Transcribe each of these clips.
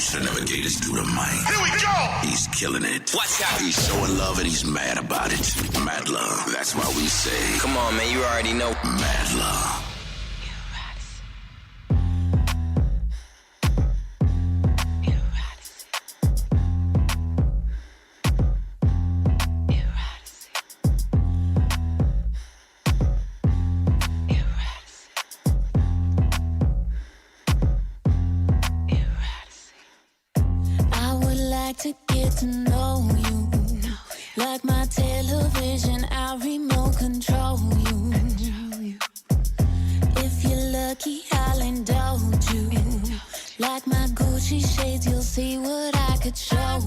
should never gave this dude a mic. Here we go! He's killing it. Watch out. He's showing love and he's mad about it. Madluh. That's why we say, come on, man, you already know. Madluh. To get to know you, like my television, I'll remote control you. If you're lucky, I'll indulge you. Like my Gucci shades, you'll see what I could show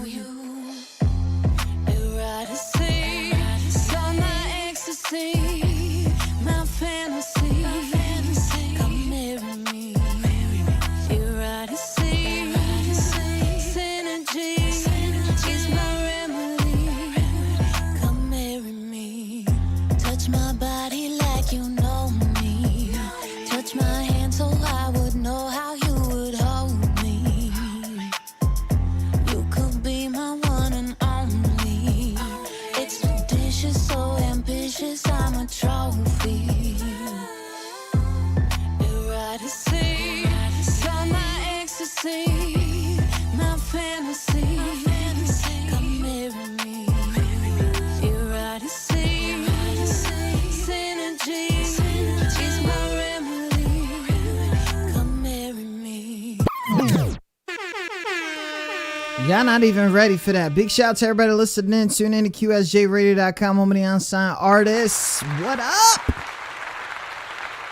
you. Eroticy, so my ecstasy, my fantasy. Come marry me. Eroticy. Is my remedy. Come marry me. Touch my body like you know me. Touch my hand so I would know how you would hold me. You could be my one and only. Expeditious, so ambitious, I'm a trophy. Eroticy, so my ecstasy, my fantasy. Come marry me. Eroticy, synergy is my remedy. Come marry me. Y'all not even ready for that. Big shout out to everybody listening in. Tune in to QSJRadio.com. Home of the unsigned artists. What up?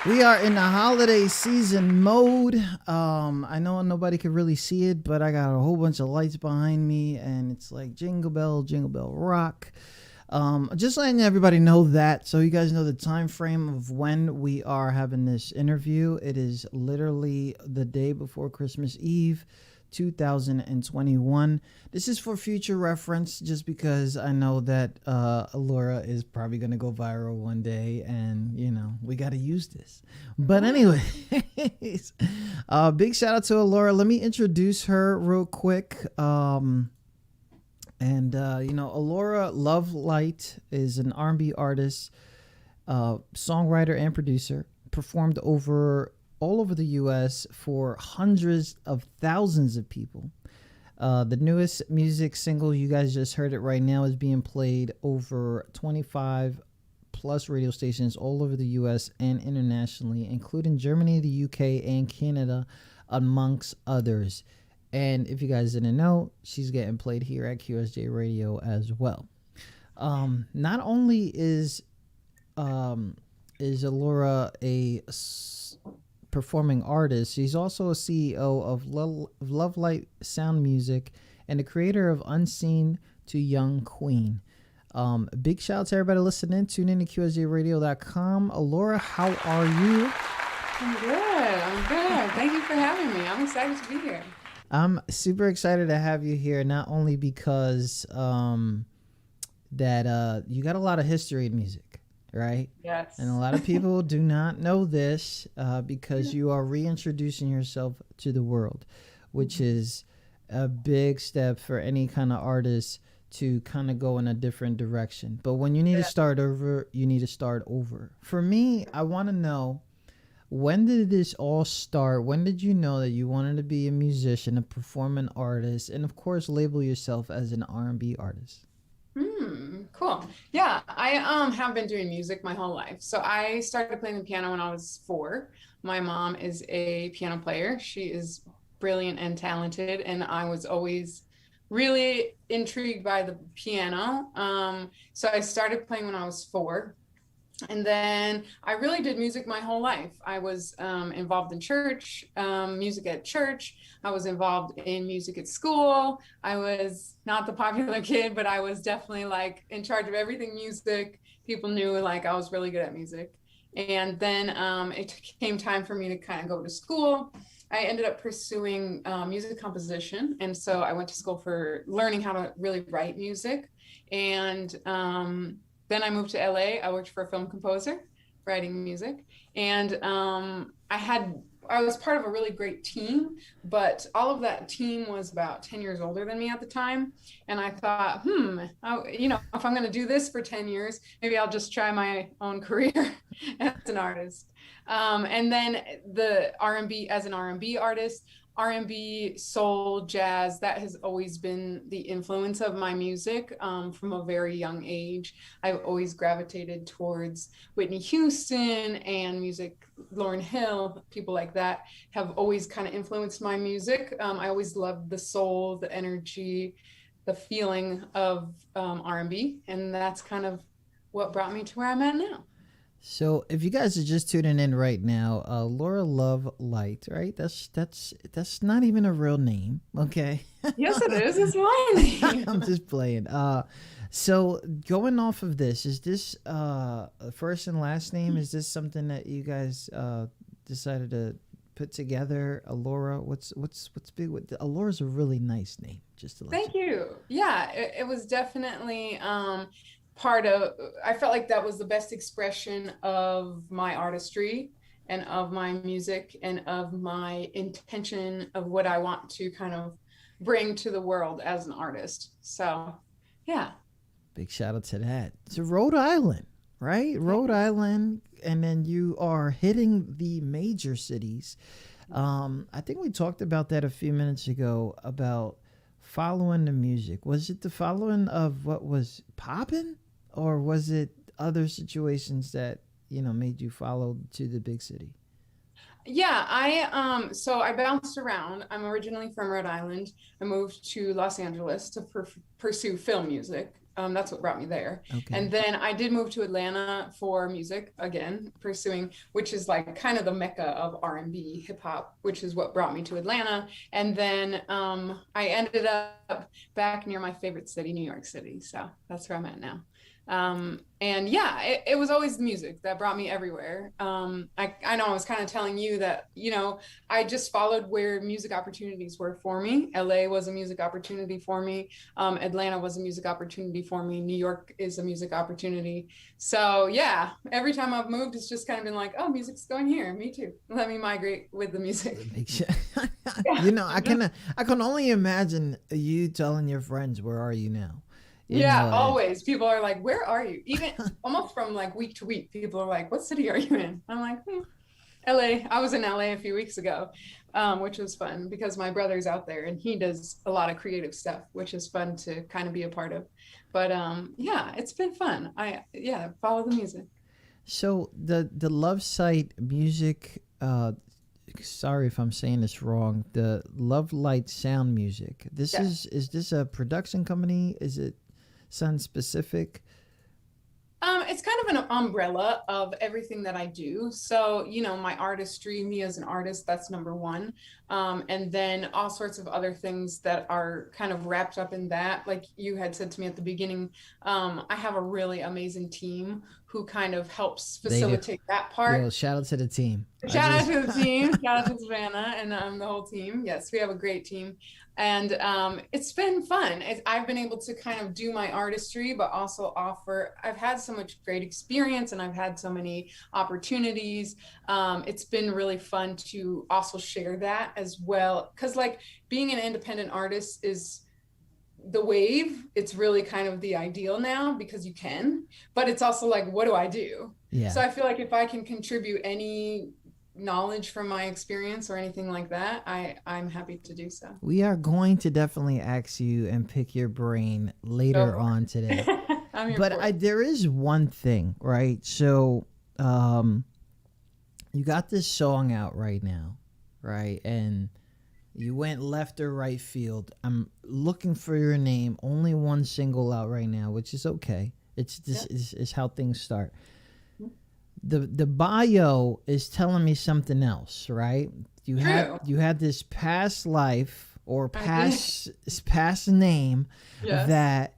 We are in the holiday season mode. I know nobody can really see it, but I got a whole bunch of lights behind me, and it's like jingle bell rock. Just letting everybody know that, so you guys know the time frame of when we are having this interview. It is literally the day before Christmas Eve, 2021. This is for future reference, just because I know that Alaura is probably going to go viral one day, and you know we got to use this. But anyway, big shout out to Alaura. Let me introduce her real quick. Alaura Lovelight is an R&B artist, songwriter, and producer. Performed all over the U.S. for hundreds of thousands of people. The newest music single, you guys just heard it right now, is being played over 25 plus radio stations all over the U.S. and internationally, including Germany, the U.K. and Canada, amongst others. And if you guys didn't know, she's getting played here at QSJ Radio as well. Not only is Alaura a performing artist, she's also a CEO of Lovelight Sound Music and the creator of Unseen to Young Queen. Big shout out to everybody listening. Tune in to QSJRadio.com. Alaura, how are you? I'm good. Thank you for having me. I'm excited to be here. I'm super excited to have you here, not only because you got a lot of history in music, right? Yes. And a lot of people do not know this because you are reintroducing yourself to the world, which is a big step for any kind of artist to kind of go in a different direction. But when you need to start over, you need to start over. For me, I want to know, when did this all start? When did you know that you wanted to be a musician, a performing artist, and of course label yourself as an R&B artist? Cool. Yeah, I have been doing music my whole life. So I started playing the piano when I was 4. My mom is a piano player. She is brilliant and talented, and I was always really intrigued by the piano. So I started playing when I was 4. And then I really did music my whole life. I was involved in church, music at church. I was involved in music at school. I was not the popular kid, but I was definitely like in charge of everything music. People knew like I was really good at music. And then it came time for me to kind of go to school. I ended up pursuing music composition. And so I went to school for learning how to really write music. And then I moved to LA. I worked for a film composer, writing music. And I had was part of a really great team, but all of that team was about 10 years older than me at the time. And I thought, if I'm going to do this for 10 years, maybe I'll just try my own career as an artist. And then the R&B, as an R&B artist, R&B, soul, jazz, that has always been the influence of my music from a very young age. I've always gravitated towards Whitney Houston and music, Lauryn Hill, people like that have always kind of influenced my music. I always loved the soul, the energy, the feeling of R&B, and that's kind of what brought me to where I'm at now. So if you guys are just tuning in right now, Laura Lovelight, right? That's not even a real name, okay? Yes, it is. It's my name. I'm just playing. So going off of this, is this first and last name? Is this something that you guys decided to put together? Alaura, what's big with Alaura's a really nice name. Just to let Thank you. Yeah, it was definitely part of, I felt like that was the best expression of my artistry and of my music and of my intention of what I want to kind of bring to the world as an artist. So, yeah. Big shout out to that. To Rhode Island, right? Rhode Island, and then you are hitting the major cities. I think we talked about that a few minutes ago about following the music. Was it the following of what was popping? Or was it other situations that, made you follow to the big city? Yeah, so I bounced around. I'm originally from Rhode Island. I moved to Los Angeles to pursue film music. That's what brought me there. Okay. And then I did move to Atlanta for music again, which is like kind of the mecca of R&B, hip hop, which is what brought me to Atlanta. And then I ended up back near my favorite city, New York City. So that's where I'm at now. And yeah, it was always music that brought me everywhere. I know I was kind of telling you that, I just followed where music opportunities were for me. LA was a music opportunity for me. Atlanta was a music opportunity for me. New York is a music opportunity. So yeah, every time I've moved, it's just kind of been like, oh, music's going here. Me too. Let me migrate with the music. I can only imagine you telling your friends, where are you now? Always. People are like, where are you? Even almost from like week to week, people are like, what city are you in? I'm like, LA. I was in LA a few weeks ago, which was fun because my brother's out there and he does a lot of creative stuff, which is fun to kind of be a part of. But it's been fun. Follow the music. So the love site music, sorry if I'm saying this wrong, the Lovelight sound music. Is this a production company? Is it something specific? It's kind of an umbrella of everything that I do. So, my artistry, me as an artist, that's number one. And then all sorts of other things that are kind of wrapped up in that. Like you had said to me at the beginning, I have a really amazing team who kind of helps facilitate that part. Yo, shout out to the team. Shout out to the team. Shout out to Savannah and the whole team. Yes, we have a great team. And it's been fun. I've been able to kind of do my artistry, but also I've had so much great experience and I've had so many opportunities. It's been really fun to also share that as well. Because like being an independent artist is the wave. It's really kind of the ideal now because you can, but it's also like, what do I do? Yeah. So I feel like if I can contribute any knowledge from my experience or anything like that, I'm happy to do so. We are going to definitely ask you and pick your brain later on today. There is one thing, right? So you got this song out right now, right? And you went left or right field. I'm looking for your name. Only one single out right now, which is okay. It's this is how things start. The bio is telling me something else, right? You had this past life or past name that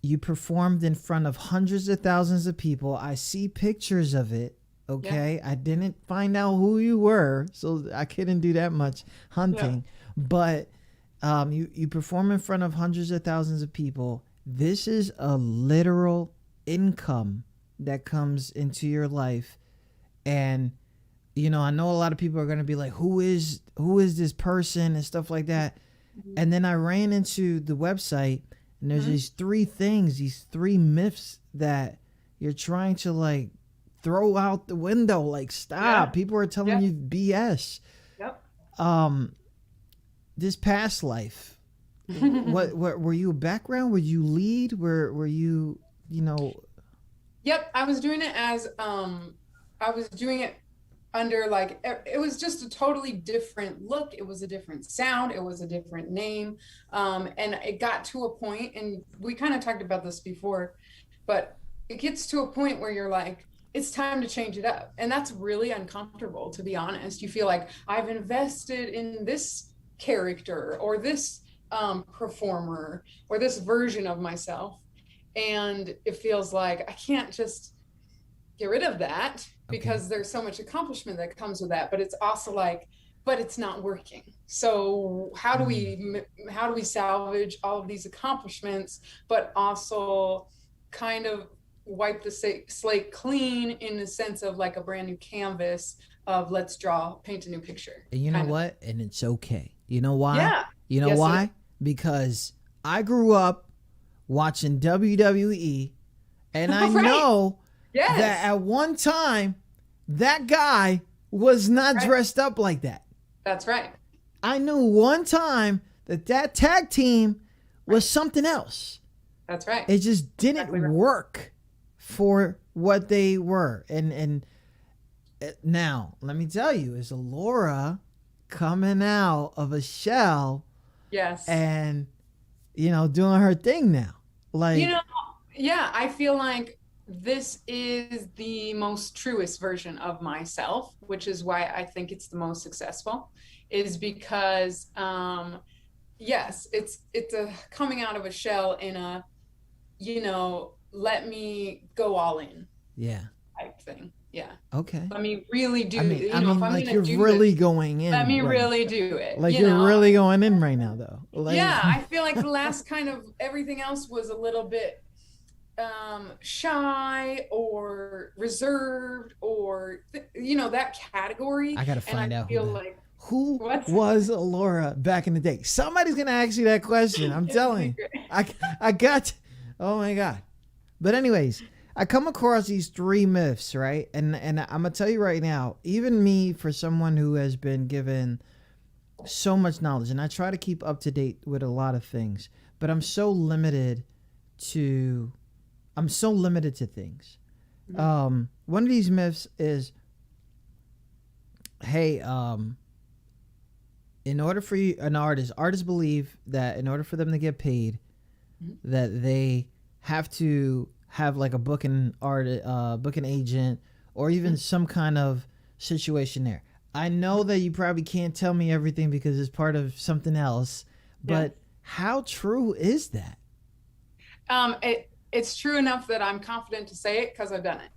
you performed in front of hundreds of thousands of people. I see pictures of it. Okay, I didn't find out who you were, so I couldn't do that much hunting. But you perform in front of hundreds of thousands of people. This is a literal income that comes into your life, and you know, I know a lot of people are going to be like, who is this person and stuff like that. And then I ran into the website, and there's these three myths that you're trying to like throw out the window. Like, stop. People are telling you BS. Yep. This past life, what were you a background? Were you lead? Were you, you know? Yep. I was doing it as, I was doing it under like, it was just a totally different look. It was a different sound. It was a different name. And it got to a point, and we kind of talked about this before, but it gets to a point where you're like, it's time to change it up. And that's really uncomfortable, to be honest. You feel like I've invested in this character or this performer or this version of myself. And it feels like I can't just get rid of that because there's so much accomplishment that comes with that. But it's also like, but it's not working. So how do we salvage all of these accomplishments, but also kind of wipe the slate clean in the sense of like a brand new canvas of let's paint a new picture. And you know what? And it's okay. You know why? Yeah. You know why? Because I grew up watching WWE, and I know that at one time that guy was not dressed up like that. That's right. I knew one time that tag team was something else. That's right. It just didn't work for what they were. And now, let me tell you, is Alaura coming out of a shell? Yes. And, you know, doing her thing now. Like, you know, yeah, I feel like this is the most truest version of myself, which is why I think it's the most successful, is because, yes, it's a coming out of a shell in a, you know, let me go all in. Yeah. Type thing. Yeah. Okay. Let me really do. I mean, if I'm like, gonna you're do really this, going in. let me right really now. do it. Like, you you're know? really going in right now, though. Like, yeah, I feel like the last kind of everything else was a little bit shy or reserved or you know, that category. I gotta find out who What? was Alaura back in the day. Somebody's gonna ask you that question. I'm telling you. I got. Oh my god. But anyways, I come across these three myths, right? And I'm gonna tell you right now, even me, for someone who has been given so much knowledge, and I try to keep up to date with a lot of things, but I'm so limited to things. One of these myths is, hey, in order for artists believe that in order for them to get paid, that they have to have like a booking agent or even some kind of situation there. I know that you probably can't tell me everything because it's part of something else, but how true is that? It's true enough that I'm confident to say it because I've done it.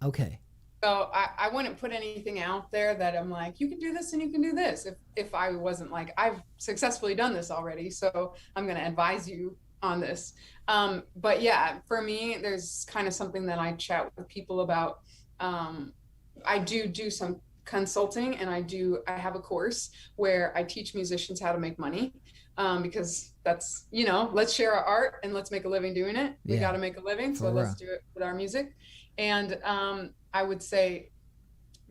Okay. So I wouldn't put anything out there that I'm like, you can do this and you can do this. If I wasn't like, I've successfully done this already, so I'm going to advise you on this. But yeah, for me, there's kind of something that I chat with people about. I do some consulting, and I have a course where I teach musicians how to make money. Because that's, you know, let's share our art and let's make a living doing it. We got to make a living, so let's do it with our music. And I would say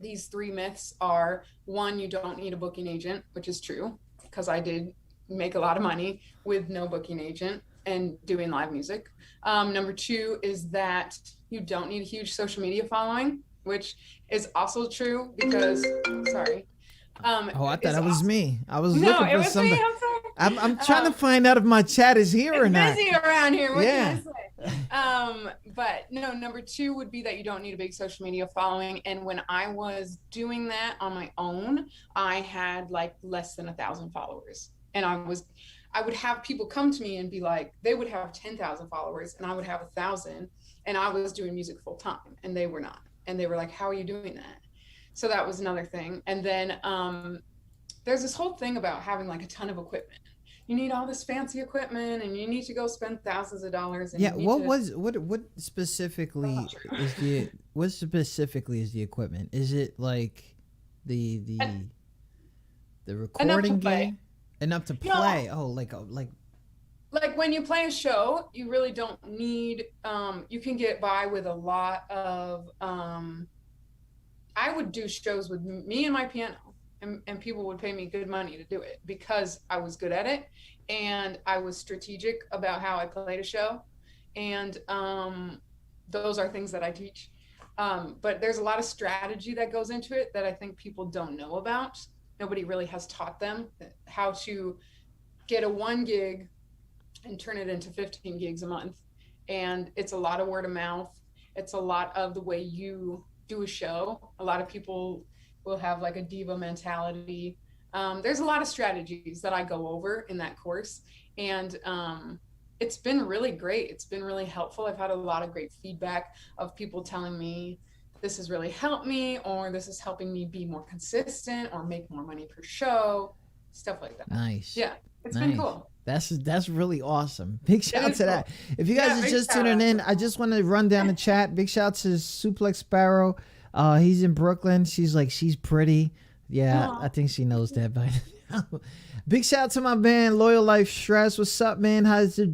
these three myths are: one, you don't need a booking agent, which is true, because I did make a lot of money with no booking agent and doing live music. Number two is that you don't need a huge social media following, which is also true because, sorry. I thought that was me. I was no, looking it for was something. me. I'm sorry. I'm trying to find out if my chat is here or not. Busy around here. What can I say? But no, number two would be that you don't need a big social media following. And when I was doing that on my own, I had like less than 1,000 followers. And I would have people come to me and be like, they would have 10,000 followers and I would have 1,000. And I was doing music full time and they were not. And they were like, how are you doing that? So that was another thing. And then there's this whole thing about having like a ton of equipment. you need all this fancy equipment and you need to go spend thousands of dollars. And Yeah, what specifically is the equipment? Is it like the recording game? Enough to play? No. Oh, like when you play a show, you really don't need. You can get by with a lot of. I would do shows with me and my piano, and people would pay me good money to do it because I was good at it, and I was strategic about how I played a show, and those are things that I teach. But there's a lot of strategy that goes into it that I think people don't know about. Nobody really has taught them how to get a 1 gig and turn it into 15 gigs a month. And it's a lot of word of mouth. It's a lot of the way you do a show. A lot of people will have like a diva mentality. There's a lot of strategies that I go over in that course. And it's been really great. It's been really helpful. I've had a lot of great feedback of people telling me, this has really helped me, or this is helping me be more consistent or make more money per show, stuff like that. Nice. Yeah, it's been cool. That's really awesome. Big shout out to that. If you guys are just tuning in, I just want to run down the chat. Big shout out to Suplex Sparrow. He's in Brooklyn. She's pretty. Yeah, aww. I think she knows that by now. Big shout out to my band, Loyal Life Stress. What's up, man? How's it?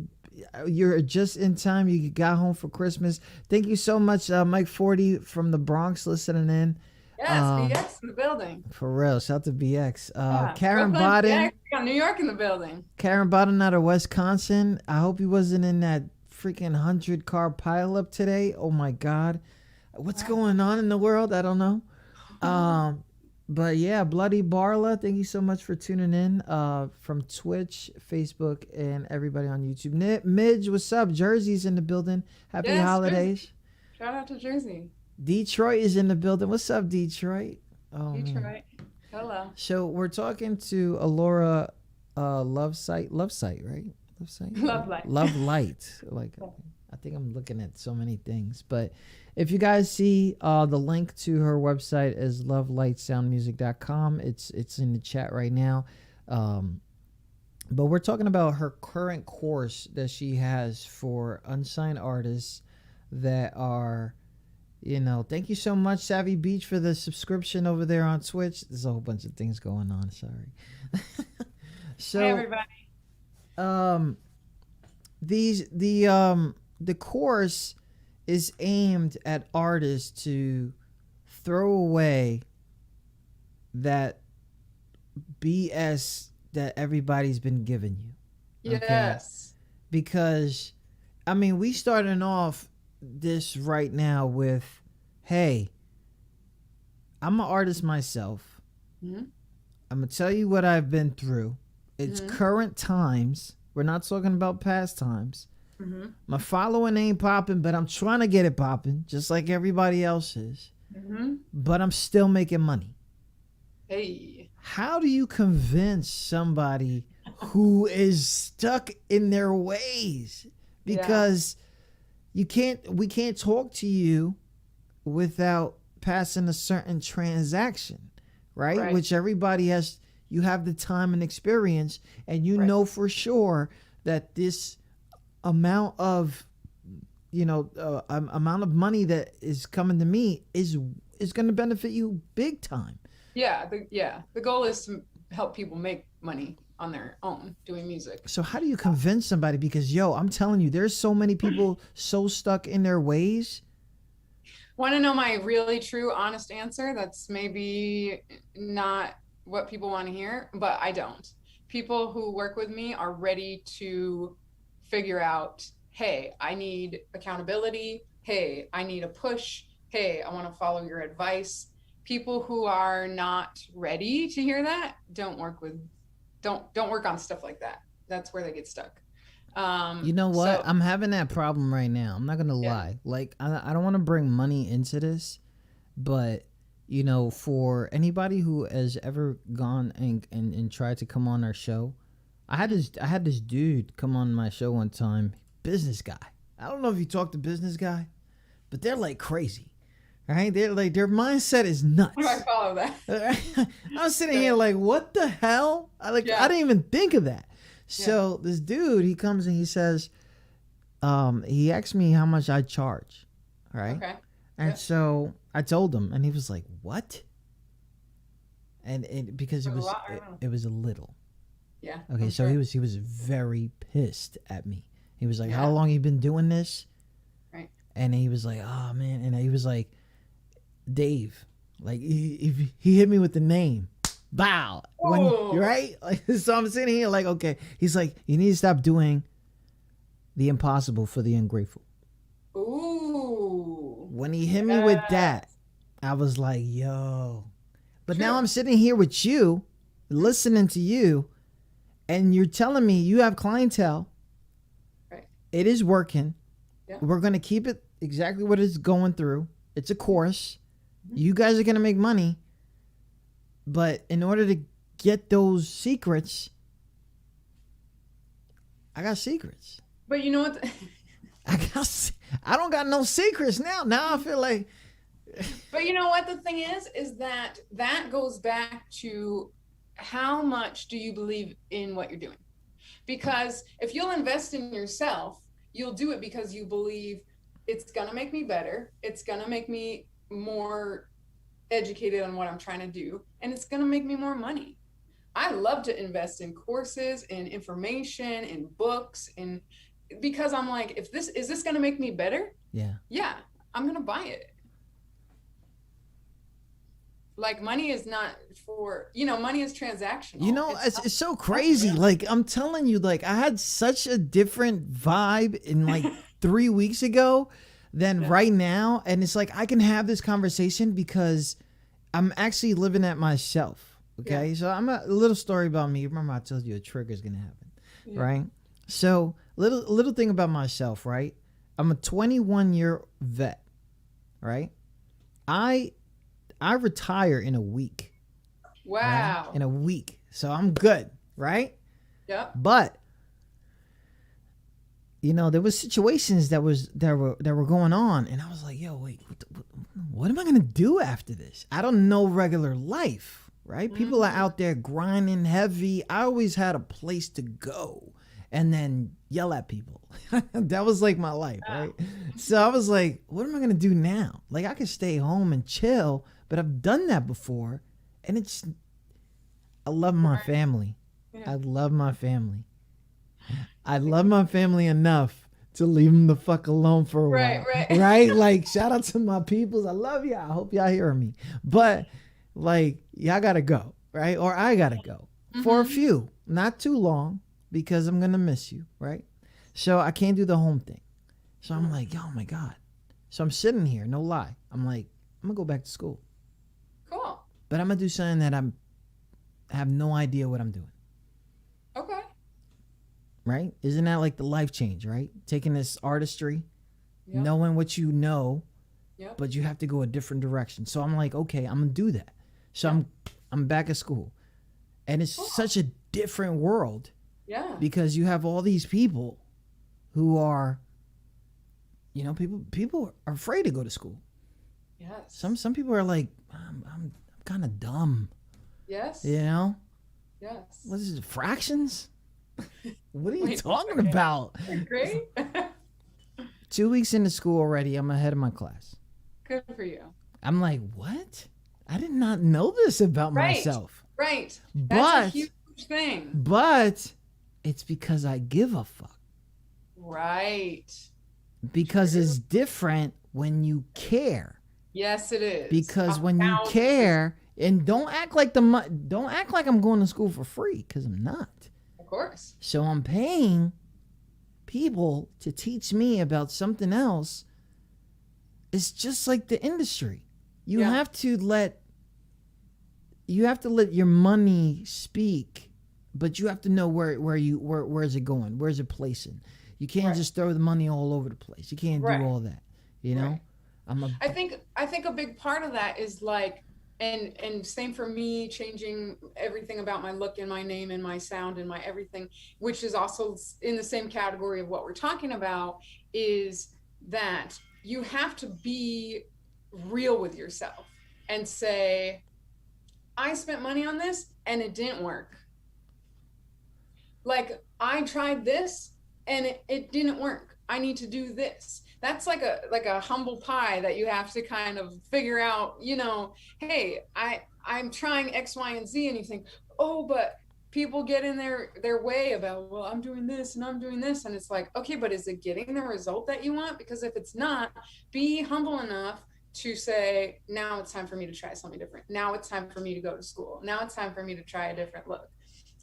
You're just in time. You got home for Christmas. Thank you so much, Mike 40 from the Bronx listening in. Yes, BX in the building. For real. Shout out to BX. Karen Bodden. Yeah, we got New York in the building. Karen Bodden out of Wisconsin. I hope he wasn't in that freaking 100-car pileup today. Oh my God. What's going on in the world? I don't know. But yeah, Bloody Barla, thank you so much for tuning in from Twitch, Facebook, and everybody on YouTube. Midge, what's up? Jersey's in the building. Happy holidays. Jersey. Shout out to Jersey. Detroit is in the building. What's up, Detroit? Oh, Detroit. Man. Hello. So we're talking to Alaura Lovesight, right? Lovelight. Lovelight. I think I'm looking at so many things, but if you guys see the link to her website is lovelightsoundmusic.com. It's in the chat right now. But we're talking about her current course that she has for unsigned artists that are, thank you so much, Savvy Beach, for the subscription over there on Twitch. There's a whole bunch of things going on. Sorry. So, hey, everybody. The course is aimed at artists to throw away that BS that everybody's been giving you. Okay? Yes. Because, we starting off this right now with, hey, I'm an artist myself. Mm-hmm. I'm going to tell you what I've been through. It's current times. We're not talking about past times. Mm-hmm. My following ain't popping, but I'm trying to get it popping, just like everybody else is. Mm-hmm. But I'm still making money. Hey. How do you convince somebody who is stuck in their ways? Because we can't talk to you without passing a certain transaction, right? Which everybody has. You have the time and experience, and you know for sure that this amount of amount of money that is coming to me is going to benefit you big time. The goal is to help people make money on their own doing music. So how do you convince somebody? Because I'm telling you, there's so many people so stuck in their ways. Want to know my really true honest answer? That's maybe not what people want to hear, but I don't. People who work with me are ready to figure out, hey, I need accountability. Hey, I need a push. Hey, I want to follow your advice. People who are not ready to hear that don't work on stuff like that. That's where they get stuck. You know what? I'm having that problem right now. I'm not gonna lie. Like, I don't want to bring money into this, but for anybody who has ever gone and tried to come on our show, I had this dude come on my show one time, business guy. I don't know if you talk to business guy, but they're like crazy, right? They're like, their mindset is nuts. I follow that. I was sitting here like, what the hell? I didn't even think of that. So this dude, he comes and he says, he asked me how much I charge, right? Okay. And so I told him, and he was like, "What?" And because it was a little. Yeah. Okay, I'm so sure. he was very pissed at me. He was like, Yeah. "How long you been doing this?" Right. And he was like, "Oh man," and he was like, "Dave," like he hit me with the name. Bow. Whoa. Right? Like, so I'm sitting here like, okay. He's like, "You need to stop doing the impossible for the ungrateful." Ooh. When he hit me with that, I was like, yo. But now I'm sitting here with you, listening to you, and you're telling me you have clientele. Right. It is working. Yeah. We're going to keep it exactly what it's going through. It's a course. You guys are going to make money. But in order to get those secrets, I got secrets. But you know what? I don't got no secrets now. Now I feel like. But you know what the thing is that goes back to how much do you believe in what you're doing? Because if you'll invest in yourself, you'll do it because you believe it's going to make me better. It's going to make me more educated on what I'm trying to do. And it's going to make me more money. I love to invest in courses, in information, in books, because I'm like, is this going to make me better? Yeah, I'm going to buy it. Like, money is not for, money is transactional. It's so crazy. Like, I'm telling you, like, I had such a different vibe in like 3 weeks ago than right now. And it's like, I can have this conversation because I'm actually living at myself. Okay. Yeah. So I'm a little story about me. Remember I told you a trigger is going to happen. Yeah. Right. So little thing about myself, right? I'm a 21-year vet, right? I retire in a week. Wow. Right? In a week. So I'm good, right? Yep. But there was situations that were going on, and I was like, yo, wait, what am I gonna do after this? I don't know regular life, right? Mm-hmm. People are out there grinding heavy. I always had a place to go and then yell at people. That was like my life, right? So I was like, what am I gonna do now? Like, I could stay home and chill, but I've done that before, and I love my family. Yeah. I love my family. I love my family enough to leave them the fuck alone for a while. Right? Like, shout out to my peoples. I love y'all. I hope y'all hearing me. But, like, y'all gotta go, right? Or I gotta go for a few. Not too long, because I'm gonna miss you, right? So I can't do the home thing. So I'm like, oh my God. So I'm sitting here, no lie. I'm like, I'm gonna go back to school. Cool. But I'm gonna do something that I have no idea what I'm doing. Okay. Right? Isn't that like the life change, right? Taking this artistry, knowing what you know, but you have to go a different direction. So I'm like, okay, I'm gonna do that. So I'm back at school. And it's such a different world. Yeah. Because you have all these people who are, people are afraid to go to school. Yes. Some people are like, I'm kind of dumb. Yes. Yes. What is it, fractions? What are you talking about? Great. 2 weeks into school already, I'm ahead of my class. Good for you. I'm like, what? I did not know this about myself. Right. But, that's a huge thing. But it's because I give a fuck. Right. Because it's different when you care. Yes, it is. Because when you care, and don't act like I'm going to school for free, because I'm not. Of course. So I'm paying people to teach me about something else. It's just like the industry. You have to let your money speak, but you have to know where is it going? Where's it placing? You can't just throw the money all over the place. You can't do all that. Right. I think a big part of that is like, and same for me, changing everything about my look and my name and my sound and my everything, which is also in the same category of what we're talking about, is that you have to be real with yourself and say, I spent money on this and it didn't work. like, I tried this and it didn't work. I need to do this. That's like a humble pie that you have to kind of figure out, hey, I'm trying X, Y, and Z, and you think, oh, but people get in their way about, well, I'm doing this and I'm doing this. And it's like, okay, but is it getting the result that you want? Because if it's not, be humble enough to say, now it's time for me to try something different. Now it's time for me to go to school. Now it's time for me to try a different look.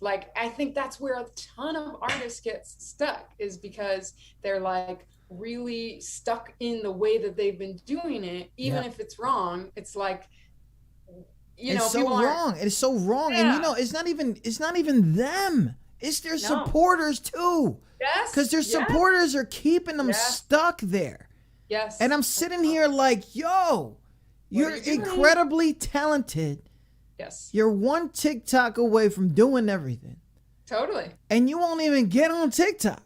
Like, I think that's where a ton of artists get stuck, is because they're like really stuck in the way that they've been doing it, even if it's wrong. It's like, it's so wrong. It's so wrong. Yeah. And it's not even them. It's their supporters too. Yes. Because their supporters are keeping them stuck there. Yes. And I'm sitting here like, yo, you're incredibly talented. Yes. You're one TikTok away from doing everything. Totally. And you won't even get on TikTok.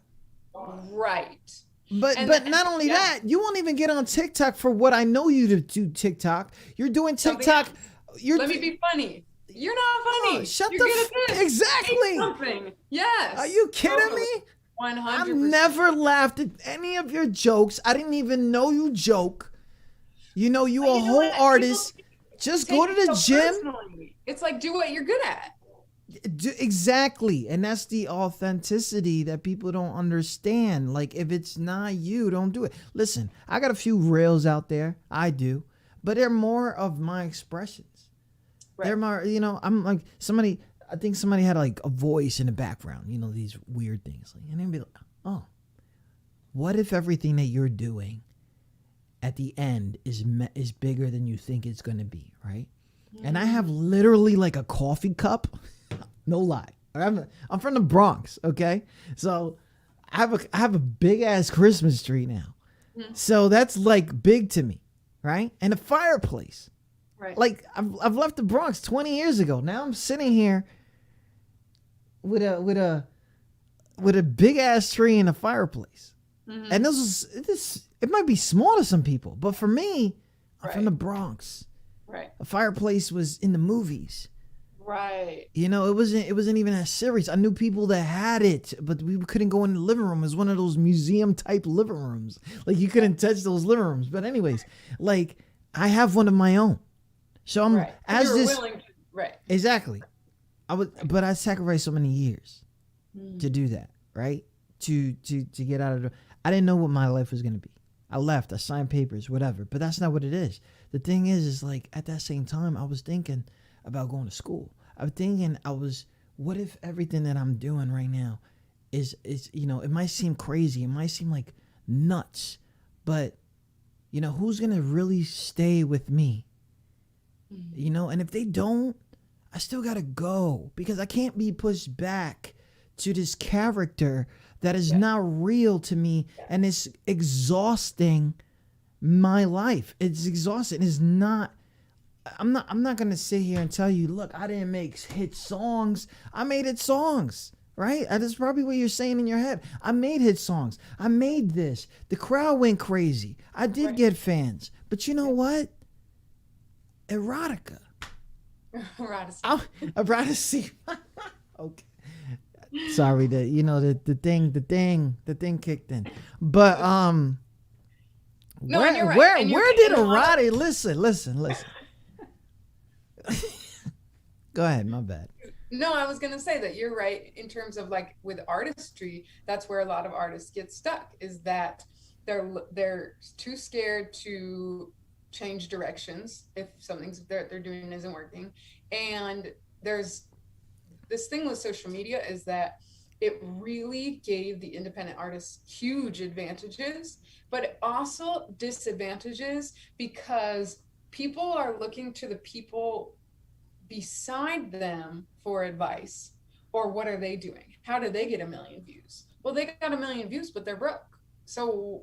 Right. But not only that, you won't even get on TikTok for what I know you to do TikTok. You're doing TikTok. Let me be funny. You're not funny. Oh, shut You're the good at this. exactly. Something. Yes. Are you kidding me? 100%. I've never laughed at any of your jokes. I didn't even know you joke. You a whole artist. Just go to the gym. Personally. It's like, do what you're good at. Exactly. And that's the authenticity that people don't understand. Like, if it's not you, don't do it. Listen, I got a few reels out there. I do. But they're more of my expressions. Right. They're more, I'm like I think somebody had like a voice in the background, these weird things. And they'd be like, oh, what if everything that you're doing at the end is bigger than you think it's going to be, right? Mm-hmm. And I have literally like a coffee cup. No lie. I'm from the Bronx, okay? So I have a big ass Christmas tree now. Mm-hmm. So that's like big to me, right? And a fireplace. Right. Like, I've left the Bronx 20 years ago. Now I'm sitting here with a big ass tree and a fireplace. Mm-hmm. And it might be small to some people, but for me, I'm from the Bronx. Right. A fireplace was in the movies. Right. It wasn't even that serious. I knew people that had it, but we couldn't go in the living room. It was one of those museum type living rooms. Like, you couldn't touch those living rooms. But anyways, like, I have one of my own. So I'm exactly. But I sacrificed so many years to do that, right? To get out of the. I didn't know what my life was gonna be. I left. I signed papers, whatever. But that's not what it is. The thing is like, at that same time, I was thinking about going to school. I was thinking, what if everything that I'm doing right now is it might seem crazy, it might seem like nuts, but who's gonna really stay with me? And if they don't, I still gotta go, because I can't be pushed back to this character that is not real to me, and it's exhausting my life. It's exhausting. It's not. I'm not gonna sit here and tell you, look, I didn't make hit songs. I made hit songs, right? That's probably what you're saying in your head. I made hit songs. I made this. The crowd went crazy. I did get fans, but you know what? Erotica. Eroticy. Okay. Sorry that the thing kicked in. But where did erotic listen. Go ahead, my bad. No, I was gonna say that you're right in terms of, like, with artistry, that's where a lot of artists get stuck, is that they're too scared to change directions if something's they're doing isn't working. And there's this thing with social media, is that it really gave the independent artists huge advantages, but it also disadvantages, because people are looking to the people beside them for advice. Or what are they doing? How did they get 1 million views? Well, they got 1 million views, but they're broke. So,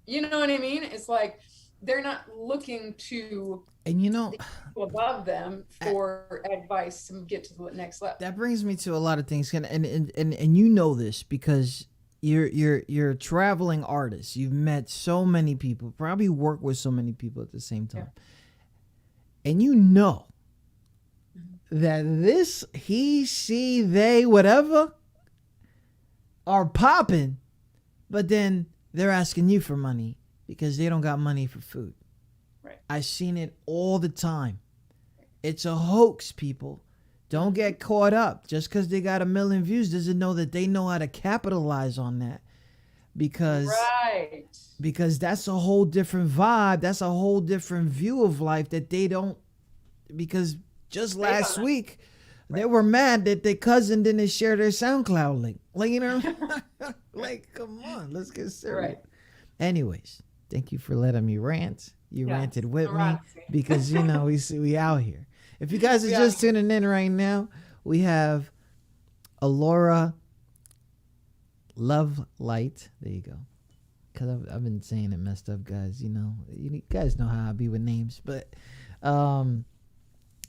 you know what I mean? It's like, they're not looking to people above them for advice to get to the next level. That brings me to a lot of things, and this because you're a traveling artist. You've met so many people, probably worked with so many people at the same time, and that this, he, she, they, whatever, are popping, but then they're asking you for money because they don't got money for food. Right. I've seen it all the time. It's a hoax, people. Don't get caught up. Just because they got 1 million views doesn't know that they know how to capitalize on that. Because that's a whole different vibe. That's a whole different view of life that they don't. Because just last week, they were mad that their cousin didn't share their SoundCloud link. Like, you know, like, come on, let's get serious. Right. Anyways, thank you for letting me rant. You ranted with me because, you know, we out here. If you guys are just tuning in right now, we have Alaura, Lovelight. There you go. Because I've been saying it messed up, guys. You know, you guys know how I be with names. But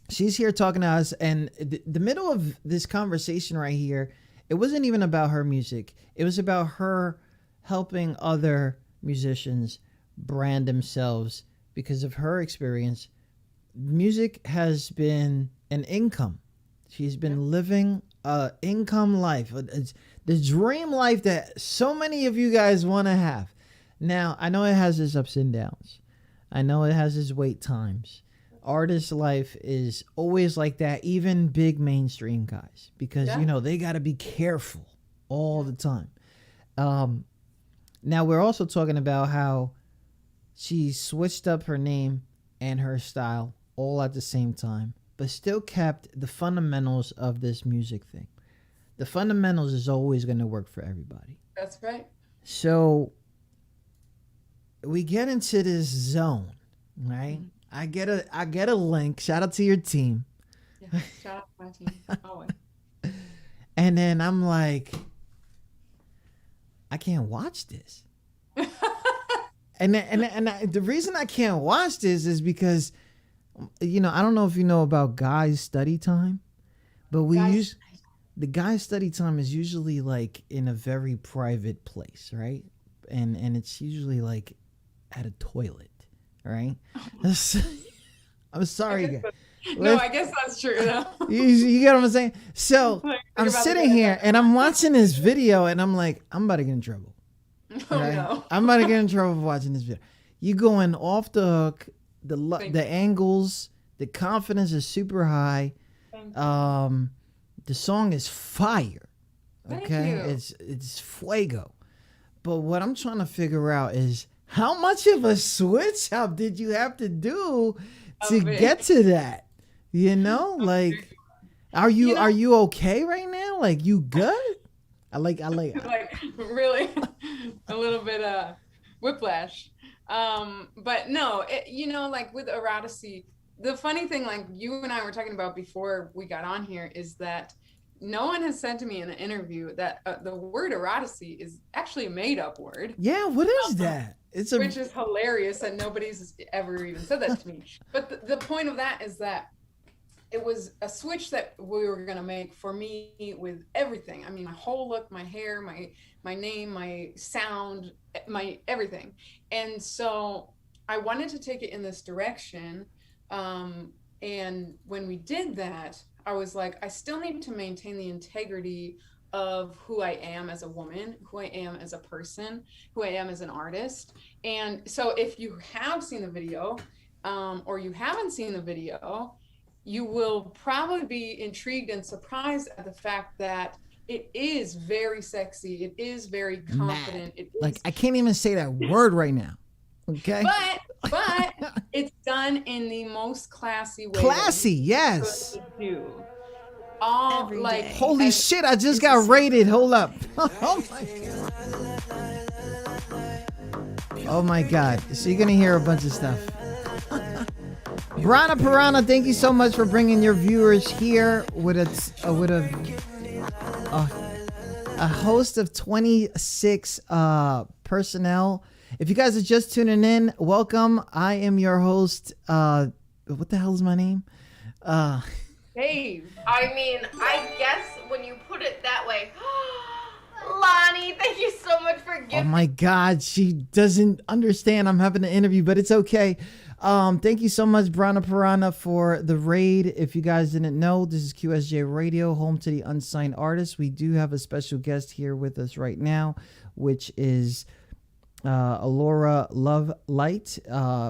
she's here talking to us. And the middle of this conversation right here, it wasn't even about her music. It was about her helping other musicians brand themselves because of her experience. Music has been an income. She's been living a income life. It's the dream life that so many of you guys want to have. Now, I know it has its ups and downs. I know it has its wait times. Artist life is always like that, even big mainstream guys, because, you know, they got to be careful all the time. Now, we're also talking about how she switched up her name and her style all at the same time, but still kept the fundamentals of this music thing. The fundamentals is always going to work for everybody. That's right. So we get into this zone, right? Mm-hmm. I get a link. Shout out to your team. Yeah, shout out to my team. Always. And then I'm like, I can't watch this. and the reason I can't watch this is because, you know, I don't know if you know about guys' study time, but the guys' study time is usually like in a very private place, right? And it's usually like at a toilet, right? I'm sorry. I guess that's true. You get what I'm saying? So I'm sitting here and I'm watching this video and I'm like, I'm about to get in trouble. Right? No. I'm about to get in trouble for watching this video. You going off the hook. The angles, the confidence is super high. The song is fire. Okay, it's fuego. But what I'm trying to figure out is how much of a switch up did you have to do to get to that? You know, like, are you okay right now? Like, you good? I like really a little bit whiplash. But no, you know, like with eroticy, the funny thing, like you and I were talking about before we got on here, is that no one has said to me in an interview that the word eroticy is actually a made up word. Yeah, what is that? Which is hilarious that nobody's ever even said that to me. But the point of that is that it was a switch that we were going to make for me with everything. I mean, my whole look, my hair, my name, my sound, my everything. And so I wanted to take it in this direction. And when we did that, I was like, I still need to maintain the integrity of who I am as a woman, who I am as a person, who I am as an artist. And so if you have seen the video, or you haven't seen the video, you will probably be intrigued and surprised at the fact that it is very sexy. It is very confident. Like, I can't even say that word right now. Okay. But it's done in the most classy way. Classy, yes. All like, holy shit, I just got rated. Hold up. Oh my God. Oh my God. So you're going to hear a bunch of stuff. Brana Piranha, thank you so much for bringing your viewers here with a host of 26 personnel. If you guys are just tuning in, welcome. I am your host. What the hell is my name? Dave. I mean, I guess when you put it that way, Lonnie, thank you so much for giving. Oh my God, she doesn't understand I'm having an interview, but it's okay. Thank you so much, Brana Piranha, for the raid. If you guys didn't know, this is QSJ Radio, home to the unsigned artists. We do have a special guest here with us right now, which is Alaura Lovelight.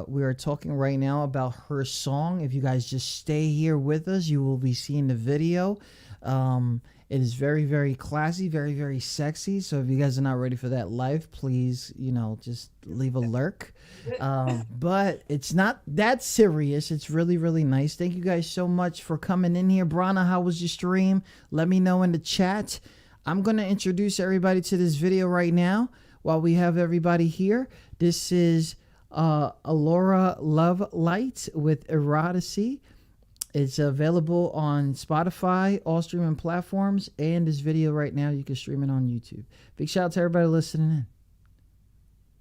We are talking right now about her song. If you guys just stay here with us, you will be seeing the video. It is very, very classy, very, very sexy. So if you guys are not ready for that live, please, just leave a lurk. But it's not that serious. It's really, really nice. Thank you guys so much for coming in here. Brana, how was your stream? Let me know in the chat. I'm going to introduce everybody to this video right now while we have everybody here. This is Alaura Lovelight with EROTICY. It's available on Spotify, all streaming platforms, and this video right now, you can stream it on YouTube. Big shout out to everybody listening in.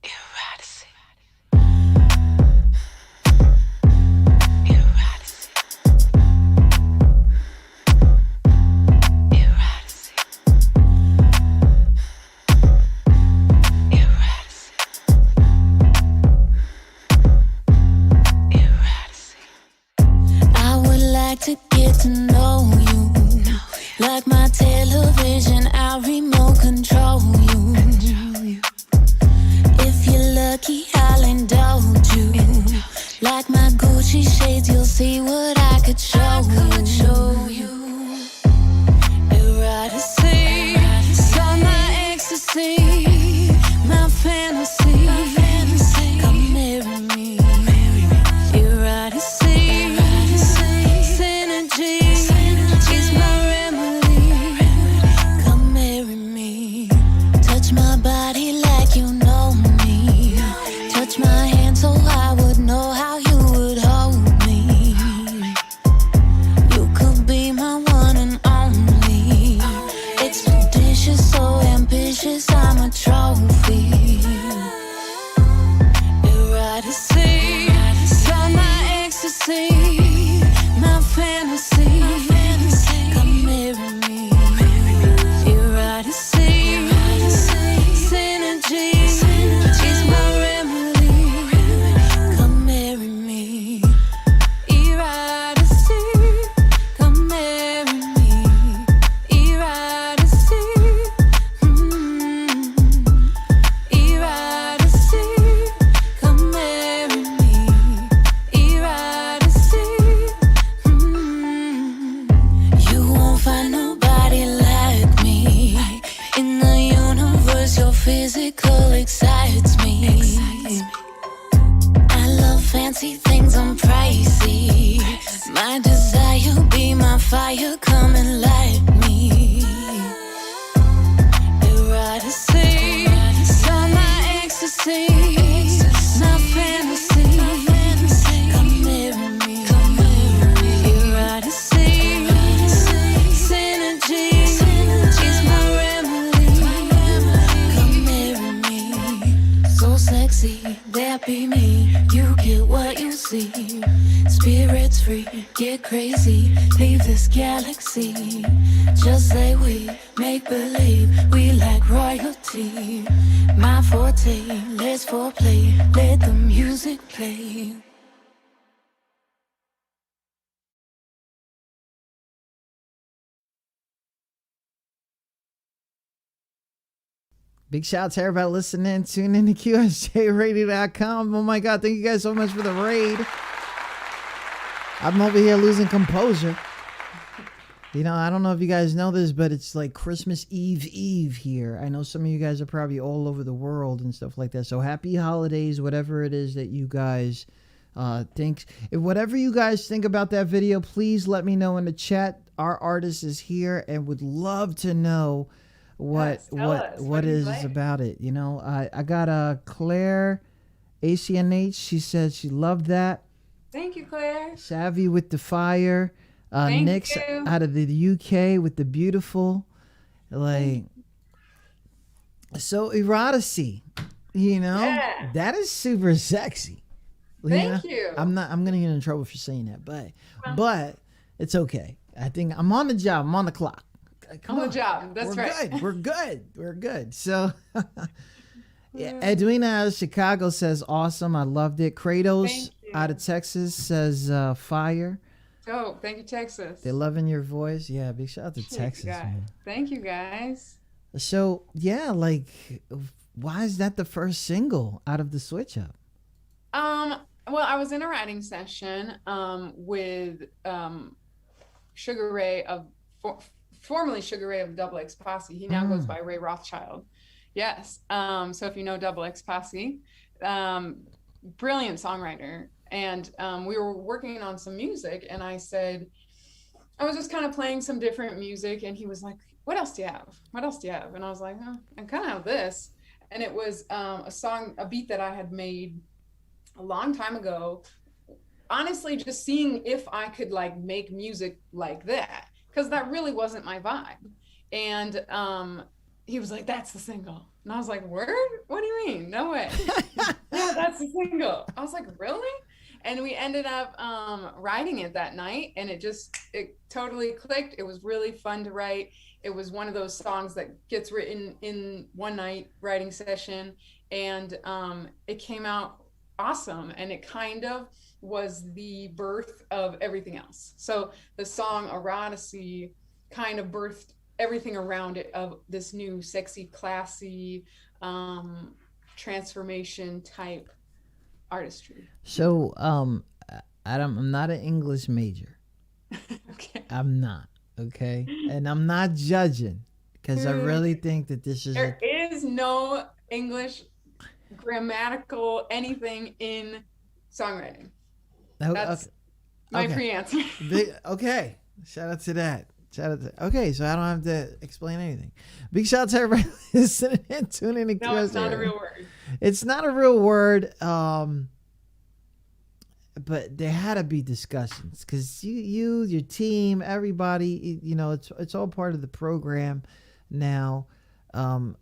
Eroticy. To get to know you, like my television, I'll remote control you. If you're lucky, I'll indulge you. Like my Gucci shades, you'll see what I could show you. Eroticy, so my ecstasy, my fantasy. Come marry me. Eroticy. Is my remedy. Come marry me. Touch my body like you know me. Touch my hand so I would know how you would hold me. You could be my one and only. Expeditious, so ambitious, I'm a trophy. Eroticy, so my ecstasy, my fantasy. Come marry me. Eroticy, synergy is my remedy. Come marry me. Eroticy, come marry me. Eroticy, eroticy, come marry me. Eroticy. You won't find nobody like me. In the universe, your physical excites me. I love fancy things, I'm pricey. My desire be my fire, come and light me. Eroticy, so my ecstasy, my fantasy. Come marry me. Eroticy, synergy is my remedy. Come marry me. So sexy, that be me. You get what you see. Spirits free, get crazy, leave this galaxy. Just say we make believe we like royalty. My forte, let's foreplay, let the music play. Big shout out to everybody listening. Tune in to QSJRadio.com. Oh my God, thank you guys so much for the raid. I'm over here losing composure. I don't know if you guys know this, but it's like Christmas Eve here. I know some of you guys are probably all over the world and stuff like that. So happy holidays, whatever it is that you guys think. If whatever you guys think about that video, please let me know in the chat. Our artist is here and would love to know what is about it. I got Claire ACNH. She said she loved that. Thank you, Claire. Savvy with the fire. Nick's you. out of the UK with the beautiful. So eroticy, Yeah. that is super sexy. Thank you. I'm gonna get in trouble for saying that, but it's okay. I think I'm on the job. I'm on the clock. Come on the job. That's We're right. Good. We're good. We're good. So, yeah, Edwina out of Chicago says, awesome. I loved it. Kratos out of Texas says, fire. Oh, thank you, Texas. They're loving your voice. Yeah, big shout out to Texas, man. Thank you, guys. So, yeah, like, why is that the first single out of the switch up? Well, I was in a writing session with Sugar Ray formerly Sugar Ray of Double X Posse. He now goes by Ray Rothschild. Yes. So if you know Double X Posse, brilliant songwriter. And we were working on some music, and I was just kind of playing some different music, and he was like, what else do you have? What else do you have? And I was like, oh, I kind of have this. And it was a beat that I had made a long time ago, honestly, just seeing if I could like make music like that, because that really wasn't my vibe. And he was like, that's the single. And I was like, word? What do you mean? No way. Yeah, that's the single. I was like, really? And we ended up writing it that night, and it totally clicked. It was really fun to write. It was one of those songs that gets written in one night writing session, and it came out awesome. And it kind of was the birth of everything else. So the song EROTICY kind of birthed everything around it, of this new sexy, classy, transformation type artistry. So I'm not an English major. Okay. I'm not. Okay. And I'm not judging, because I really think that this is there is no English grammatical anything in songwriting. That's my pre-answer. Okay. Shout out to that. Okay, so I don't have to explain anything. Big shout out to everybody listening and tuning in. No, it's not a real word. It's not a real word. But there had to be discussions, because your team, everybody, it's all part of the program now. I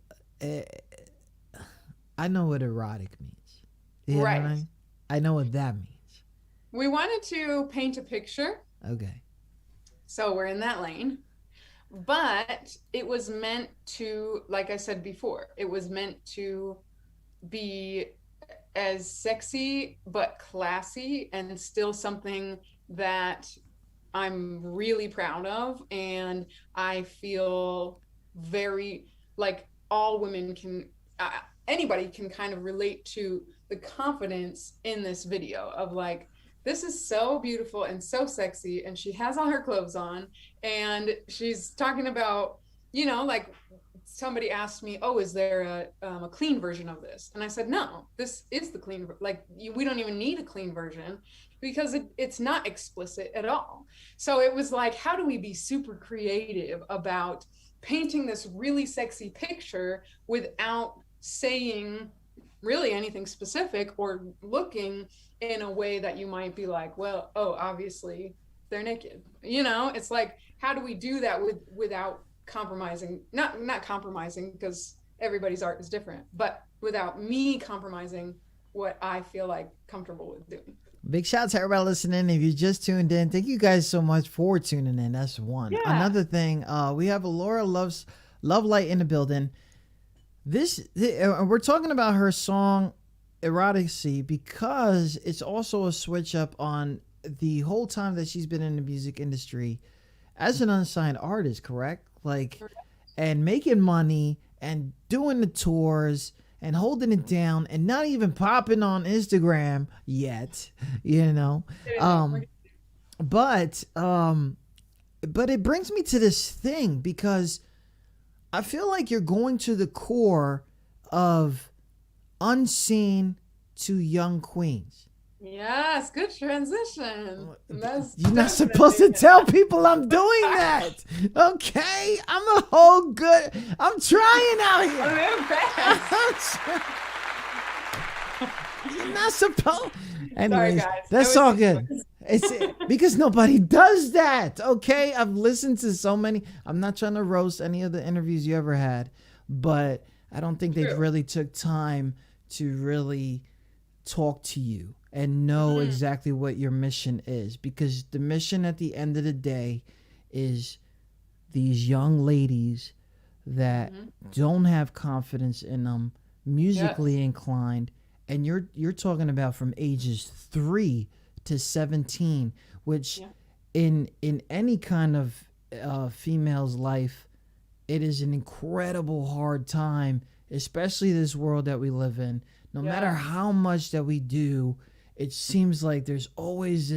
know what erotic means. Right. I know what that means. We wanted to paint a picture. Okay. So we're in that lane. But it was meant to, like I said before, it was meant to be as sexy but classy, and still something that I'm really proud of. And I feel very like all women can, anybody can kind of relate to the confidence in this video of like, this is so beautiful and so sexy, and she has all her clothes on, and she's talking about, like, somebody asked me, oh, is there a clean version of this? And I said, no, this is the clean, we don't even need a clean version, because it's not explicit at all. So it was like, how do we be super creative about painting this really sexy picture without saying really anything specific, or looking in a way that you might be like, well, oh, obviously they're naked. It's like, how do we do that without compromising, not compromising, because everybody's art is different, but without me compromising what I feel like comfortable with doing. Big shout out to everybody listening. If you just tuned in, thank you guys so much for tuning in. That's one. Yeah. Another thing, we have Alaura Lovelight in the building. We're talking about her song EROTICY, because it's also a switch up on the whole time that she's been in the music industry as an unsigned artist, correct? Like, and making money and doing the tours and holding it down and not even popping on Instagram yet, But it brings me to this thing, because I feel like you're going to the core of unseen to young queens. Yes, good transition. You're not supposed to tell people I'm doing that. Okay? I'm trying out here. You're not supposed. Anyways, sorry, guys. That's all good. It's because nobody does that. Okay? I've listened to so many. I'm not trying to roast any of the interviews you ever had, but I don't think they really took time to really talk to you and know exactly what your mission is, because the mission at the end of the day is these young ladies that don't have confidence in them, musically inclined, and you're talking about from ages 3 to 17, which in any kind of female's life, it is an incredible hard time, especially this world that we live in. No matter how much that we do, it seems like there's always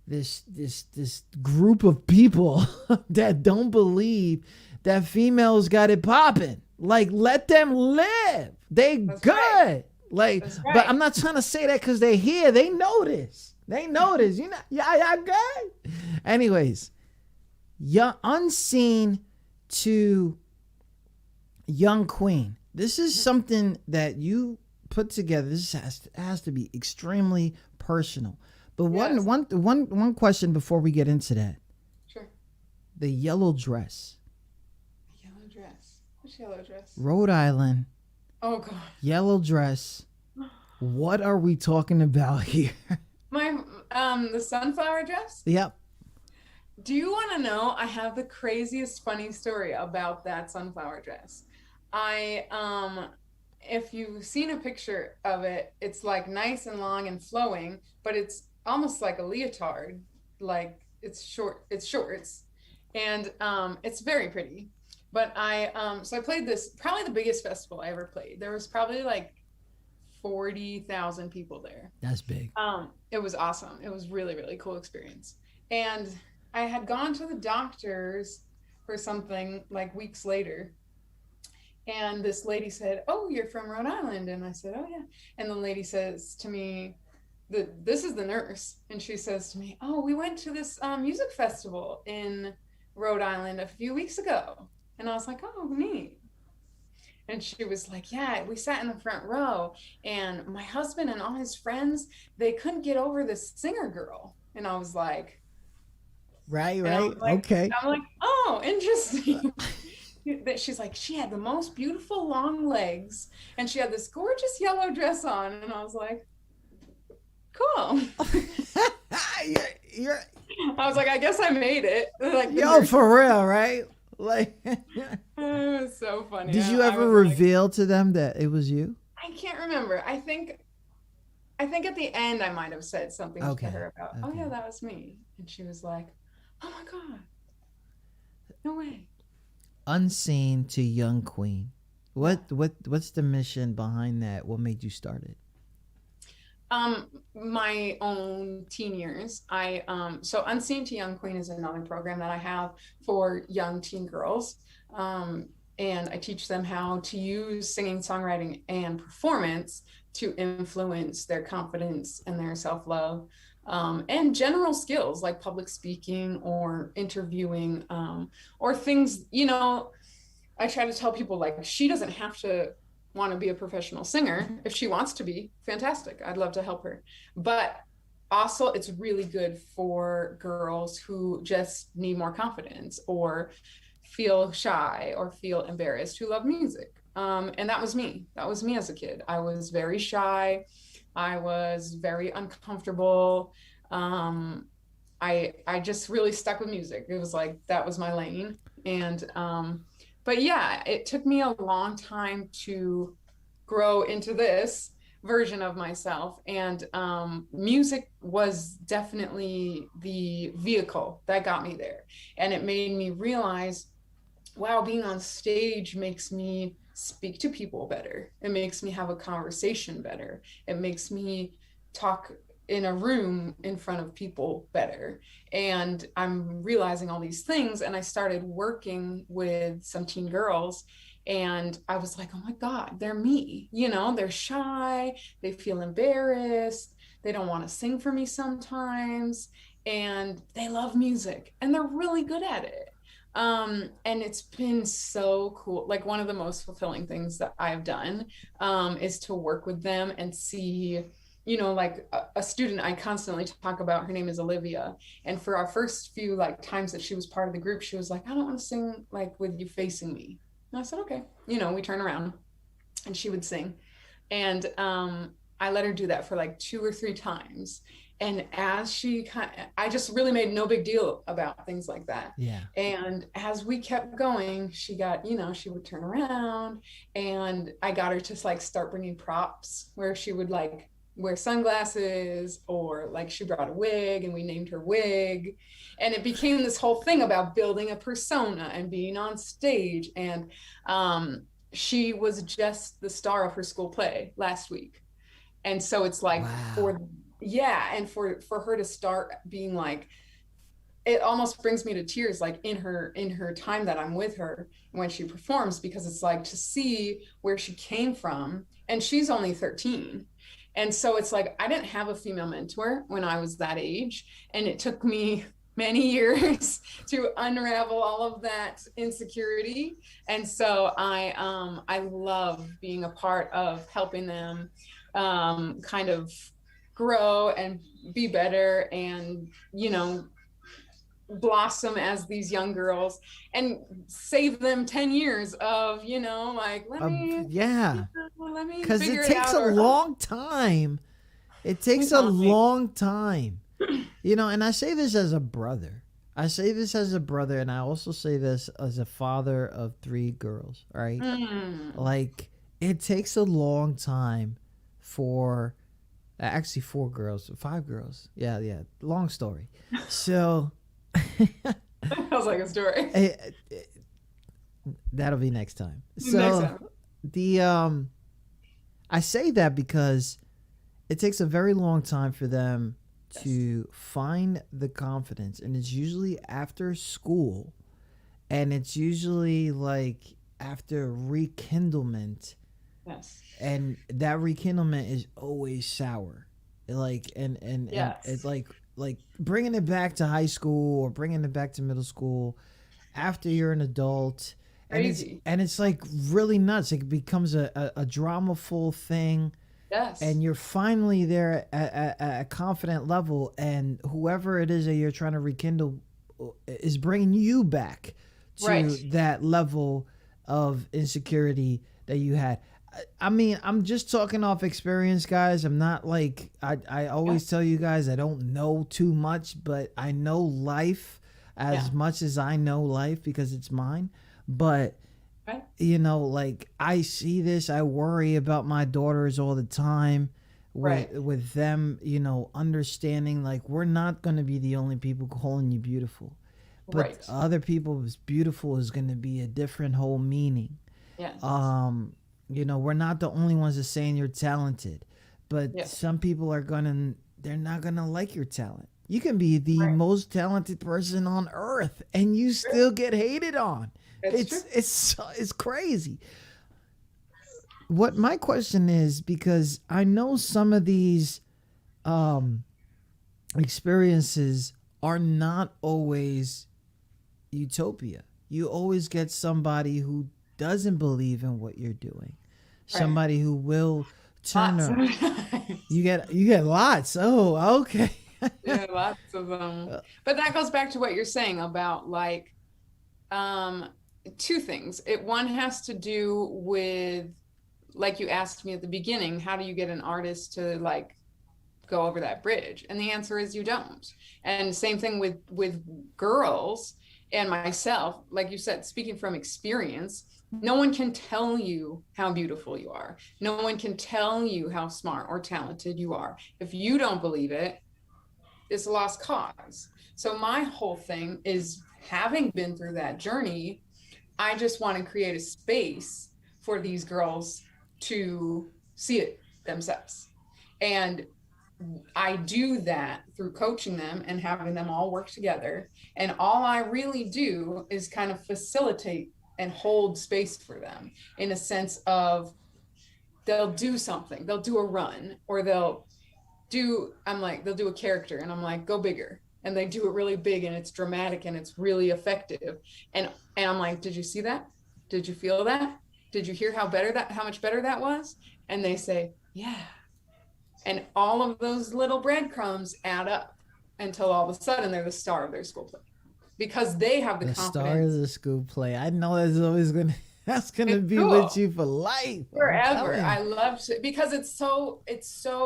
this group of people that don't believe that females got it popping. Like, let them live. That's good. Right. Like, but I'm not trying to say that because they're here. They know this. You know, yeah, good. Anyways, Unseen to Young Queen. This is something that you put together. This has to be extremely personal. But one question before we get into that. Sure. The yellow dress. Yellow dress. Which yellow dress? Rhode Island. Oh God. Yellow dress. What are we talking about here? The sunflower dress? Yep. Do you want to know? I have the craziest funny story about that sunflower dress. If you've seen a picture of it, it's like nice and long and flowing, but it's almost like a leotard. Like it's shorts, and it's very pretty. But so I played this, probably the biggest festival I ever played. There was probably like 40,000 people there. That's big. It was awesome. It was really, really cool experience. And I had gone to the doctors for something like weeks later. And this lady said, "Oh, you're from Rhode Island." And I said, "Oh, yeah." And the lady says to me, this is the nurse. And she says to me, "Oh, we went to this music festival in Rhode Island a few weeks ago." And I was like, "Oh, neat." And she was like, "Yeah, we sat in the front row, and my husband and all his friends, they couldn't get over this singer girl." And I was like, right. Okay. I'm like, "Oh, interesting." She's like, "She had the most beautiful long legs, and she had this gorgeous yellow dress on." And I was like, "Cool." I was like, "I guess I made it." Like, for real, right? Like, it was so funny. Did you ever reveal to them that it was you? I can't remember. I think at the end I might have said something to her about, "Oh yeah, that was me." And she was like, "Oh my God, no way." Unseen to Young Queen. What's the mission behind that? What made you start it? My own teen years. So Unseen to Young Queen is another program that I have for young teen girls. And I teach them how to use singing, songwriting, and performance to influence their confidence and their self-love, and general skills like public speaking or interviewing, or things, I try to tell people, like, she doesn't have to want to be a professional singer. If she wants to be, fantastic. I'd love to help her. But also it's really good for girls who just need more confidence or feel shy or feel embarrassed, who love music. And that was me. That was me as a kid. I was very shy. I was very uncomfortable. I just really stuck with music. It was like, that was my lane. And, but yeah, it took me a long time to grow into this version of myself. And music was definitely the vehicle that got me there. And it made me realize, wow, being on stage makes me speak to people better. It makes me have a conversation better. It makes me talk in a room in front of people better. And I'm realizing all these things. And I started working with some teen girls, and I was like, oh my God, they're me. They're shy. They feel embarrassed. They don't want to sing for me sometimes. And they love music, and they're really good at it. And it's been so cool. Like, one of the most fulfilling things that I've done is to work with them and see, like a student I constantly talk about, her name is Olivia. And for our first few times that she was part of the group, she was like, "I don't want to sing with you facing me." And I said, "Okay." We turn around and she would sing. And I let her do that for like 2 or 3 times. And as I just really made no big deal about things like that. Yeah. And as we kept going, she got, she would turn around, and I got her to like start bringing props where she would like wear sunglasses, or like she brought a wig and we named her Wig. And it became this whole thing about building a persona and being on stage. And she was just the star of her school play last week. And so it's like, wow. and for her to start being like, it almost brings me to tears, like in her time that I'm with her when she performs, because it's like to see where she came from, and she's only 13. And so it's like, I didn't have a female mentor when I was that age, and it took me many years to unravel all of that insecurity. And so I love being a part of helping them kind of grow and be better, and blossom as these young girls, and save them 10 years of like let me because figure it takes out, a long time. It takes a long time, and I say this as a brother. And I also say this as a father of 3 girls, right? Like, it takes a long time for actually 4 girls, 5 girls. Yeah. Long story. So sounds like a story. That'll be next time. So I say that because it takes a very long time for them to find the confidence, and it's usually after school, and it's usually like after rekindlement. Yes. And that rekindlement is always sour, like and it's like bringing it back to high school or bringing it back to middle school after you're an adult. Crazy. And it's like really nuts. It becomes a drama-full thing. Yes. And you're finally there at a confident level, and whoever it is that you're trying to rekindle is bringing you back to that level of insecurity that you had. I mean, I'm just talking off experience, guys. I'm not like, I always tell you guys I don't know too much, but I know life as much as I know life because it's mine. But, like, I see this. I worry about my daughters all the time with them, understanding, like, we're not going to be the only people calling you beautiful. But other people's beautiful is going to be a different whole meaning. Yes. We're not the only ones that saying you're talented, but some people they're not gonna like your talent. You can be the most talented person on earth and you still get hated on. It's crazy. What my question is, because I know some of these experiences are not always utopia. You always get somebody who doesn't believe in what you're doing, somebody who will turn around. You get lots. Oh, okay. Yeah, lots of them. But that goes back to what you're saying about like 2 things. One has to do with, like you asked me at the beginning, how do you get an artist to like go over that bridge? And the answer is you don't. And same thing with girls and myself, like you said, speaking from experience. No one can tell you how beautiful you are. No one can tell you how smart or talented you are. If you don't believe it, it's a lost cause. So my whole thing is, having been through that journey, I just want to create a space for these girls to see it themselves. And I do that through coaching them and having them all work together. And all I really do is kind of facilitate and hold space for them, in a sense of, they'll do something, they'll do a run, or they'll do a character, and I'm like, go bigger. And they do it really big, and it's dramatic, and it's really effective. And I'm like, did you see that? Did you feel that? Did you hear how much better that was? And they say, yeah. And all of those little breadcrumbs add up until all of a sudden they're the star of their school play. Because they have the confidence. Star of the school play. I know that's always going to... That's gonna It's be cool. with you for life. Forever. I love it because it's so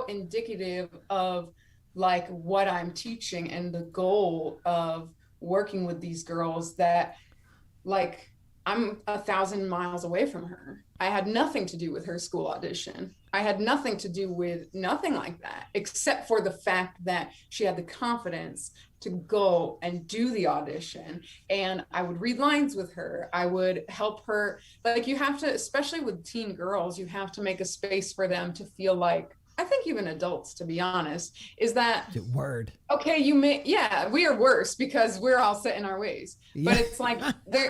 indicative of like what I'm teaching and the goal of working with these girls that like I'm 1,000 miles away from her. I had nothing to do with her school audition. I had nothing to do with nothing like that, except for the fact that she had the confidence to go and do the audition. And I would read lines with her. I would help her. Like you have to, especially with teen girls, you have to make a space for them to feel like, I think even adults, to be honest, is that word. Okay, we are worse because we're all set in our ways. Yeah. But it's like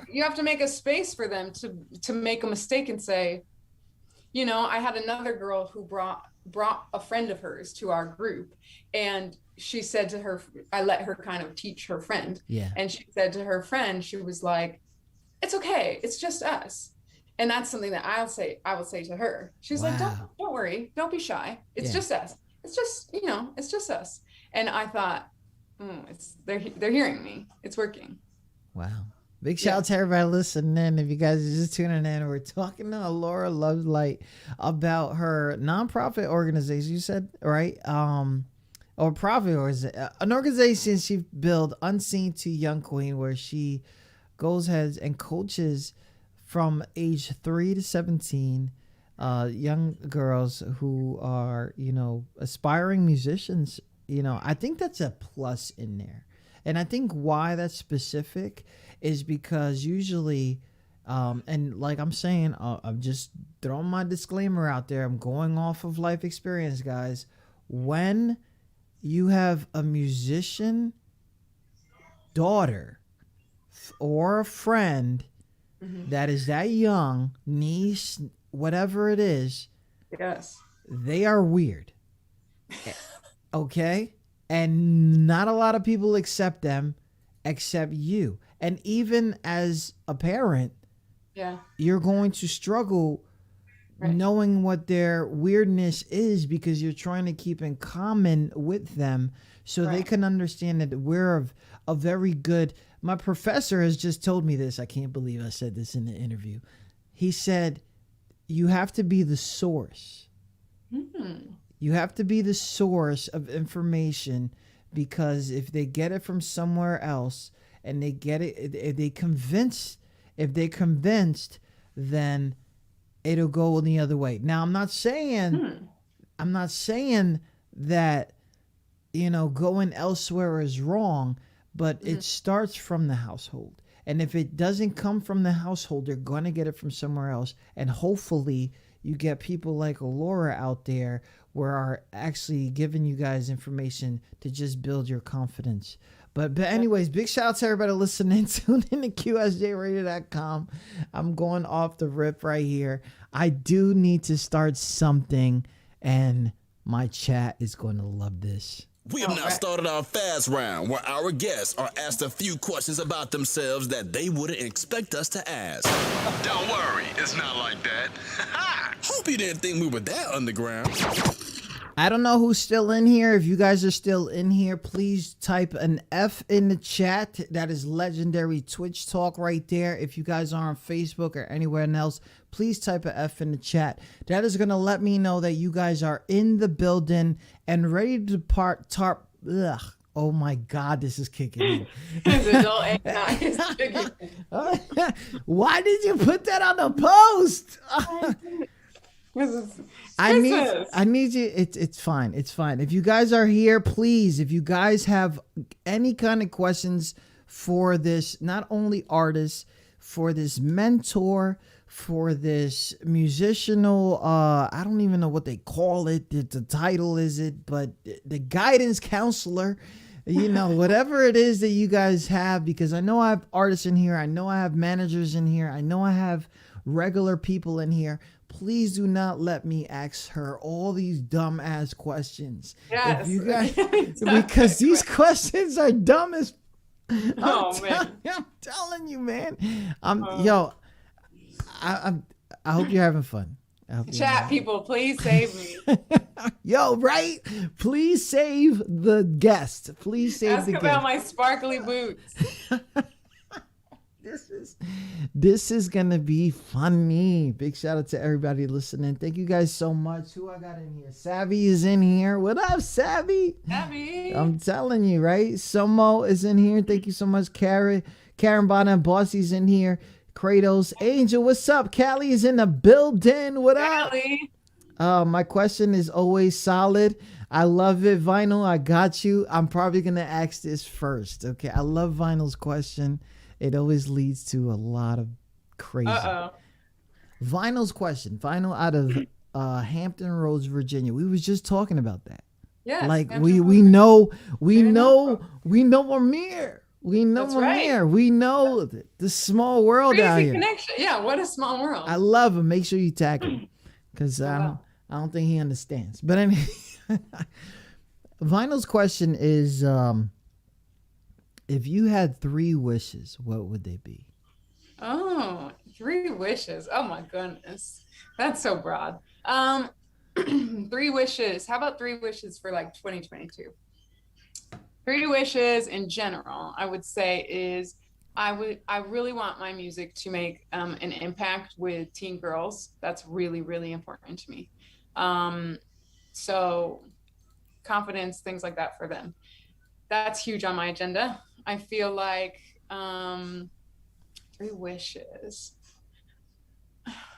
you have to make a space for them to make a mistake and say, you know, I had another girl who brought a friend of hers to our group, and she said to her, I let her kind of teach her friend. Yeah. And she said to her friend, she was like, it's okay, it's just us. And that's something that I will say to her. She's like, don't worry, don't be shy. It's just us. It's just, you know, it's just us. And I thought, they're hearing me. It's working. Wow. Big shout out to everybody listening. If you guys are just tuning in, we're talking to Alaura Lovelight about her nonprofit organization. You said, right? Or profit, or is it an organization she built, Unseen to Young Queen, where she goes ahead and coaches from age 3 to 17 young girls who are, you know, aspiring musicians. You know, I think that's a plus in there. And I think why that's specific is because usually, and like I'm saying, I'm just throwing my disclaimer out there. I'm going off of life experience, guys. When you have a musician daughter or a friend that is that young, niece, whatever it is, yes, they are weird. Okay? And not a lot of people accept them except you. And even as a parent, you're going to struggle knowing what their weirdness is because you're trying to keep in common with them so they can understand that we're a very good. My professor has just told me this. I can't believe I said this in the interview. He said, you have to be the source. You have to be the source of information, because if they get it from somewhere else and they get it, if they convinced, then it'll go the other way. Now, I'm not saying that, you know, going elsewhere is wrong, but it starts from the household. And if it doesn't come from the household, they're going to get it from somewhere else. And hopefully you get people like Alaura out there where are actually giving you guys information to just build your confidence. But anyways, big shout out to everybody listening. Tune in to QSJRadio.com. I'm going off the rip right here. I do need to start something, and my chat is going to love this. We have now started our fast round, where our guests are asked a few questions about themselves that they wouldn't expect us to ask. Don't worry, it's not like that. Hope you didn't think we were that underground. I don't know who's still in here. If you guys are still in here, please type an F in the chat. That is legendary Twitch talk right there. If you guys are on Facebook or anywhere else, please type an F in the chat. That is going to let me know that you guys are in the building and ready to depart. Oh my God, this is kicking in. Why did you put that on the post? I need you. It's fine. It's fine. If you guys are here, please, if you guys have any kind of questions for this, not only artist, for this mentor, for this musicianal, I don't even know what they call it. The title is it, but the guidance counselor, you know, whatever it is that you guys have, because I know I have artists in here. I know I have managers in here. I know I have regular people in here. Please do not let me ask her all these dumb ass questions. Yes. If you guys, because these questions are dumb as. I'm telling you, man. I hope you're having fun. Chat people, please save me. Yo, right? Please save the guest. Please save the guest. Ask about my sparkly boots. This is gonna be funny. Big shout out to everybody listening. Thank you guys so much. Who I got in here? Savvy is in here. What up, Savvy? Savvy. I'm telling you, right? Somo is in here. Thank you so much, Karen Bonham, Bossy's in here. Kratos, Angel, what's up? Callie is in the building. What up? Callie. My question is always solid. I love it. Vinyl, I got you. I'm probably going to ask this first. Okay. I love Vinyl's question. It always leads to a lot of crazy. Vinyl's question. Vinyl out of Hampton Roads, Virginia. We was just talking about that. Yeah. Like we know Amir. We know Amir. Right. We know the small world Crazy out here. connection. Yeah. What a small world. I love him. Make sure you tag him. Because I don't think he understands. But anyway, Vinyl's question is, if you had 3 wishes, what would they be? Oh, 3 wishes. Oh my goodness. That's so broad. 3 wishes. How about 3 wishes for like 2022? 3 wishes in general, I would say is I really want my music to make an impact with teen girls. That's really, really important to me. So confidence, things like that for them. That's huge on my agenda. I feel like 3 wishes.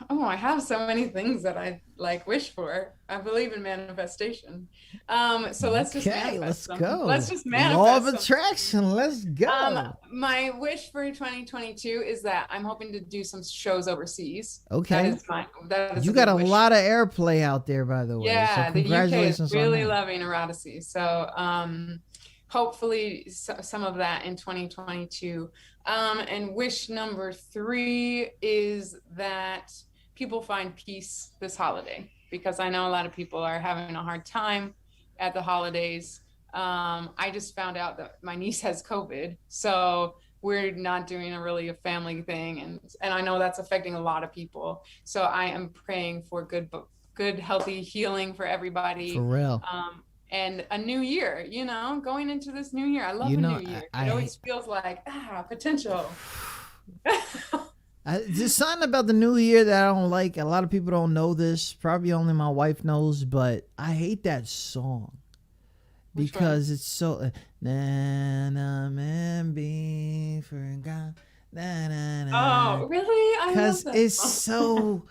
Oh, I have so many things that I like wish for. I believe in manifestation. So let's just manifest let's some. go. Let's just manifest. Law of some. attraction. Let's go. My wish for 2022 is that I'm hoping to do some shows overseas. Okay. That is you got a lot of airplay out there, by the way. Yeah, so the UK is really on that. loving EROTICY. So hopefully some of that in 2022. And wish number 3 is that people find peace this holiday, because I know a lot of people are having a hard time at the holidays. I just found out that my niece has COVID, so we're not doing a family thing, and I know that's affecting a lot of people. So I am praying for good healthy healing for everybody. For real. And a new year, going into this new year. I love a new year. It always feels like potential. There's something about the new year that I don't like. A lot of people don't know this. Probably only my wife knows, but I hate that song. Because it's so be forgot. Oh, really? Because it's so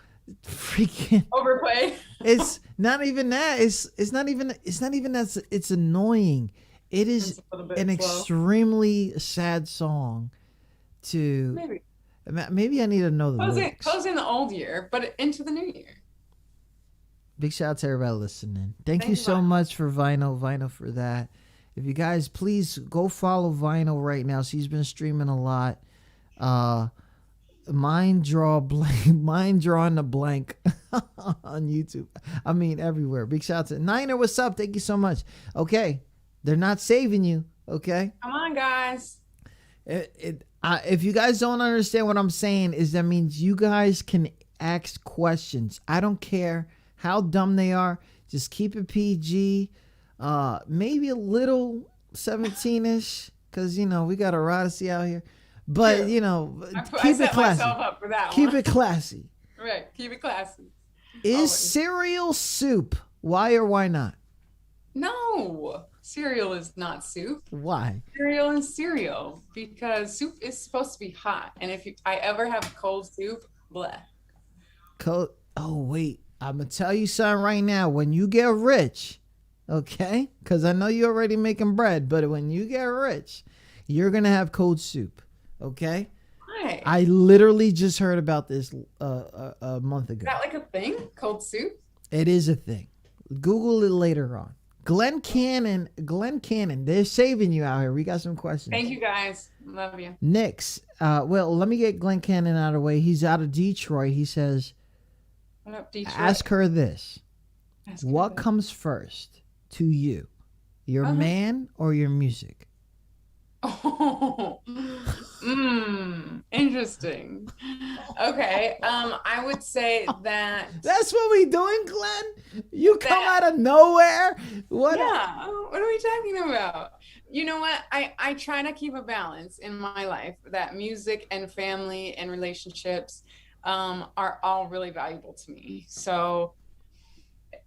freaking overplayed. It's not even that. It's not even that. It's annoying. It is an extremely sad song. Maybe I need to know the lyrics. Closing the old year, but into the new year. Big shout out to everybody listening. Thank you so much for Vinyl for that. If you guys please go follow Vinyl right now. She's been streaming a lot. Mind drawing the blank on YouTube. I mean everywhere. Big shout out to Niner. What's up? Thank you so much. Okay, they're not saving you. Okay, come on, guys. If you guys don't understand what I'm saying, is that means you guys can ask questions. I don't care how dumb they are. Just keep it PG. Maybe a little 17-ish, because we got EROTICY out here. But keep it classy. Up for that keep it classy. Right, keep it classy. Is always. cereal soup? Why or why not? No, cereal is not soup. Why? Cereal is cereal, because soup is supposed to be hot, and if I ever have cold soup, bleh. Oh wait, I'm gonna tell you something right now. When you get rich, okay? Because I know you're already making bread, but when you get rich, you're gonna have cold soup. Okay. Why? I literally just heard about this a month ago. Is that like a thing? Cold soup? It is a thing. Google it later on. Glenn Cannon, they're saving you out here. We got some questions. Thank you guys. Love you. Next, well, let me get Glenn Cannon out of the way. He's out of Detroit. He says, What up, Detroit? ask her this. What comes first to you? Your man or your music? Oh, Interesting. Okay. I would say that. That's what we doing, Glenn? You come out of nowhere? What? Yeah. What are we talking about? You know what? I try to keep a balance in my life that music and family and relationships are all really valuable to me. So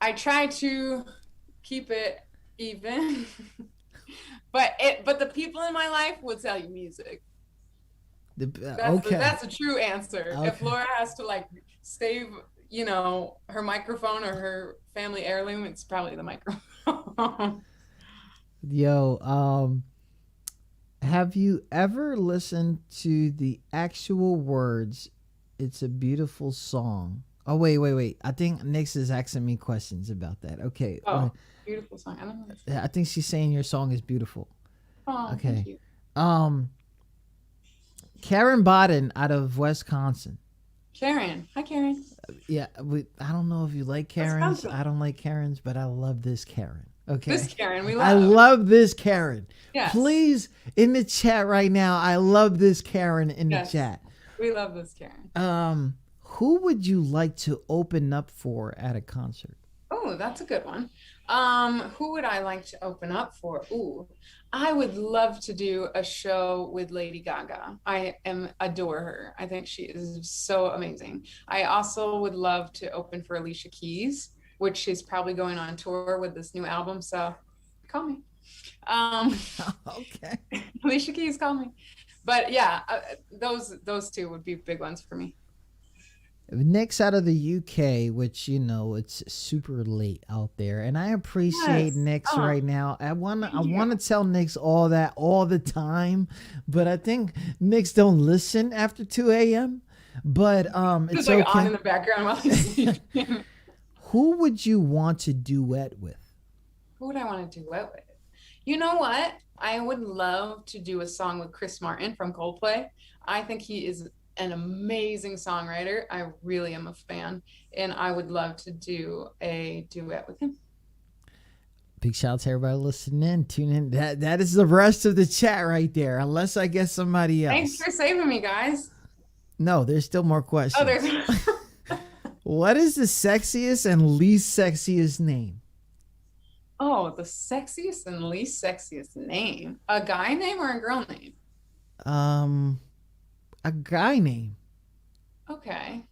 I try to keep it even. But the people in my life will tell you music. That's a true answer. Okay. If Laura has to like save, her microphone or her family heirloom, it's probably the microphone. Yo, have you ever listened to the actual words? It's a beautiful song. Oh, wait. I think Nyx is asking me questions about that. Okay. Oh, beautiful song. I don't know. I think she's saying your song is beautiful. Oh, okay. Thank you. Karen Bodden out of Wisconsin. Karen. Hi, Karen. Yeah, I don't know if you like Karens. I don't like Karens, but I love this Karen. Okay. This Karen, we love. I love this Karen. Yes. Please, in the chat right now, I love this Karen in the chat. We love this Karen. Who would you like to open up for at a concert? Oh, that's a good one. Who would I like to open up for? Ooh, I would love to do a show with Lady Gaga. I adore her. I think she is so amazing. I also would love to open for Alicia Keys, which she's probably going on tour with this new album. So call me. Okay. Alicia Keys, call me. But yeah, those two would be big ones for me. Nyx out of the UK, which it's super late out there, and I appreciate Nyx right now. I want to tell Nyx all that all the time, but I think Nyx don't listen after 2 a.m. But it's like okay. On in the background while he's sleeping. Who would you want to duet with? Who would I want to duet with? You know what? I would love to do a song with Chris Martin from Coldplay. I think he is an amazing songwriter. I really am a fan, and I would love to do a duet with him. Big shout out to everybody listening in. Tune in. That is the rest of the chat right there, unless I guess somebody else. Thanks for saving me, guys. No, there's still more questions. Oh, there's. What is the sexiest and least sexiest name? Oh, the sexiest and least sexiest name. A guy name or a girl name? A guy name. Okay.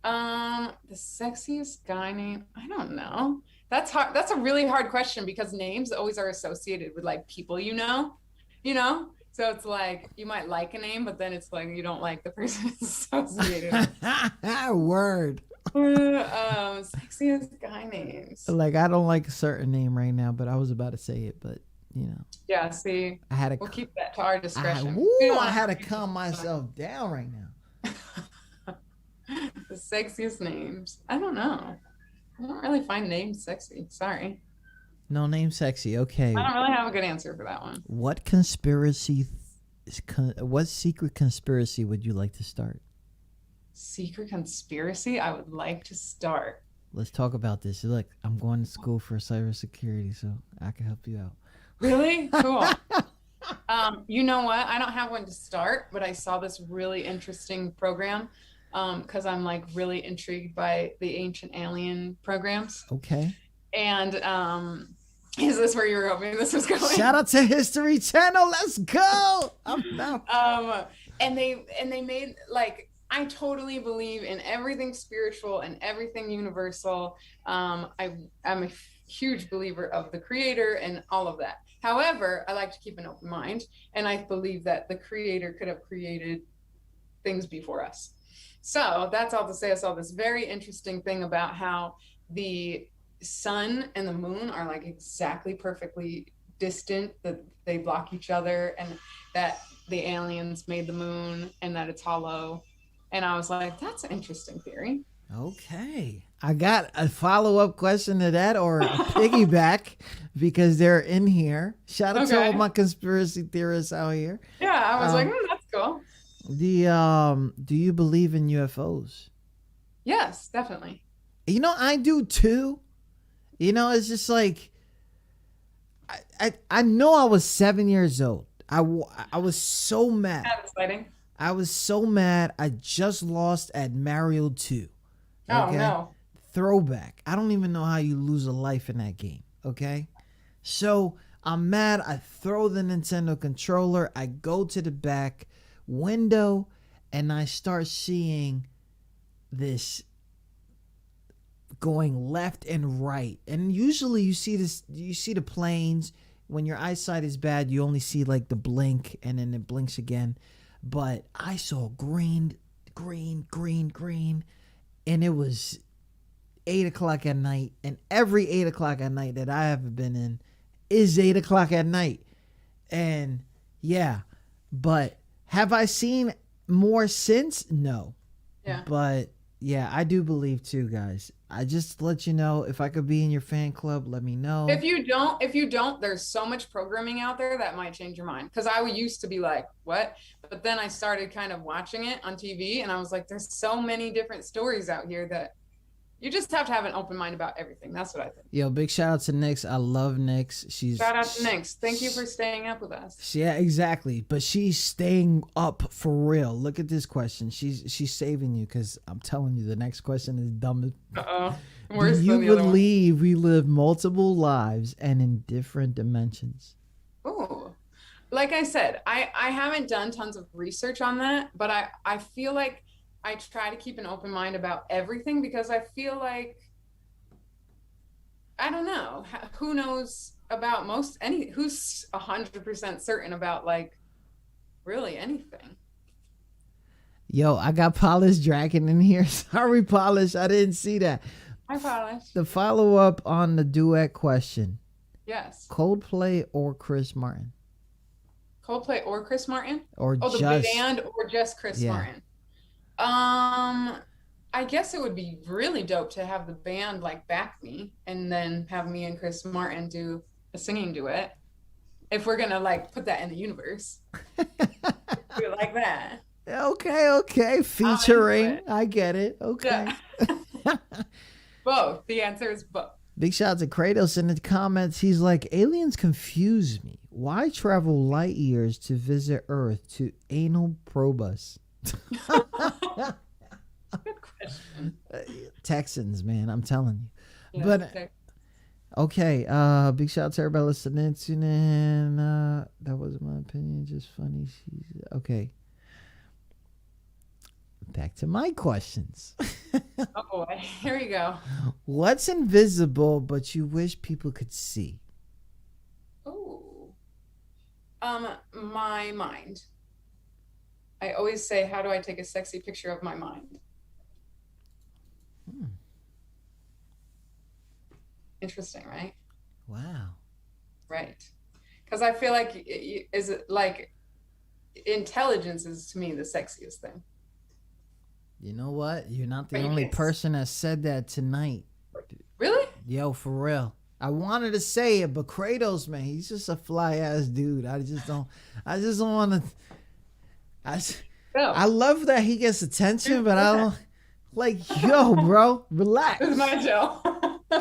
The sexiest guy name. I don't know. That's hard. That's a really hard question because names always are associated with like people you know. So it's like you might like a name, but then it's like you don't like the person it's associated with. Word. Sexiest guy names. Like I don't like a certain name right now, but I was about to say it, but Yeah, see, I had to. We'll keep that to our discretion. I had to calm myself down right now. The sexiest names. I don't know. I don't really find names sexy. Sorry. No name sexy. Okay. I don't really have a good answer for that one. What secret conspiracy would you like to start? Secret conspiracy I would like to start. Let's talk about this. Look, I'm going to school for cybersecurity, so I can help you out. Really? Cool. You know what? I don't have one to start, but I saw this really interesting program because I'm like really intrigued by the ancient alien programs. Okay. And is this where you were hoping this was going? Shout out to History Channel. Let's go. And they made like I totally believe in everything spiritual and everything universal. I'm a huge believer of the creator and all of that. However, I like to keep an open mind, and I believe that the creator could have created things before us. So that's all to say. I saw this very interesting thing about how the sun and the moon are like exactly perfectly distant, that they block each other, and that the aliens made the moon and that it's hollow. And I was like, that's an interesting theory. Okay. I got a follow-up question to that, or a piggyback, because they're in here. Shout out to all my conspiracy theorists out here. Yeah, I was like, that's cool. Do you believe in UFOs? Yes, definitely. I do too. It's just like I know I was 7 years old, I was so mad. That's exciting. I was so mad. I just lost at Mario 2. Oh, no. Throwback. I don't even know how you lose a life in that game. Okay. So I'm mad. I throw the Nintendo controller. I go to the back window and I start seeing this going left and right. And usually you see the planes. When your eyesight is bad, you only see like the blink and then it blinks again. But I saw green, and it was 8 o'clock at night. And every 8 o'clock at night that I have been in is 8 o'clock at night. And yeah, but have I seen more since? No. Yeah. But yeah, I do believe too, guys. I just let you know, if I could be in your fan club, let me know. If you don't, there's so much programming out there that might change your mind. Because I used to be like, what? But then I started kind of watching it on TV and I was like, there's so many different stories out here that you just have to have an open mind about everything. That's what I think. Yo, big shout out to Nyx. I love Nyx. Shout out to Nyx. Thank you for staying up with us. Yeah, exactly. But she's staying up for real. Look at this question. She's saving you, because I'm telling you, the next question is dumb. Worse Do you than the other one. believe we live multiple lives and in different dimensions? Ooh. Like I said, I haven't done tons of research on that, but I feel like I try to keep an open mind about everything, because I feel like, I don't know, who knows about who's 100% certain about like really anything. Yo, I got Polish Dragon in here. Sorry, Polish. I didn't see that. Hi, Polish. The follow-up on the duet question. Yes. Coldplay or Chris Martin? Coldplay or Chris Martin? Or the just band or just Chris Martin? I guess it would be really dope to have the band like back me and then have me and Chris Martin do a singing duet. If we're gonna like put that in the universe. Do it like that. Okay. Featuring. I get it. Okay. Yeah. Both. The answer is both. Big shout out to Kratos in the comments. He's like, aliens confuse me. Why travel light years to visit Earth to anal probe us? Good question. Texans, man, I'm telling you. Yeah, But okay. okay, big shout out to everybody listening. That wasn't my opinion, just funny. Okay. Back to my questions. Oh boy, here we go. What's invisible but you wish people could see? Ooh. My mind. I always say, how do I take a sexy picture of my mind? Interesting, right? Wow. Right. Because I feel like, is it like intelligence is to me the sexiest thing. You know what? You're not the Right, only yes. person that said that tonight. Really? Yo, for real. I wanted to say it, but Kratos, man, he's just a fly ass dude. I just don't want to. I love that he gets attention, but I don't like, yo, bro, relax. This is my show.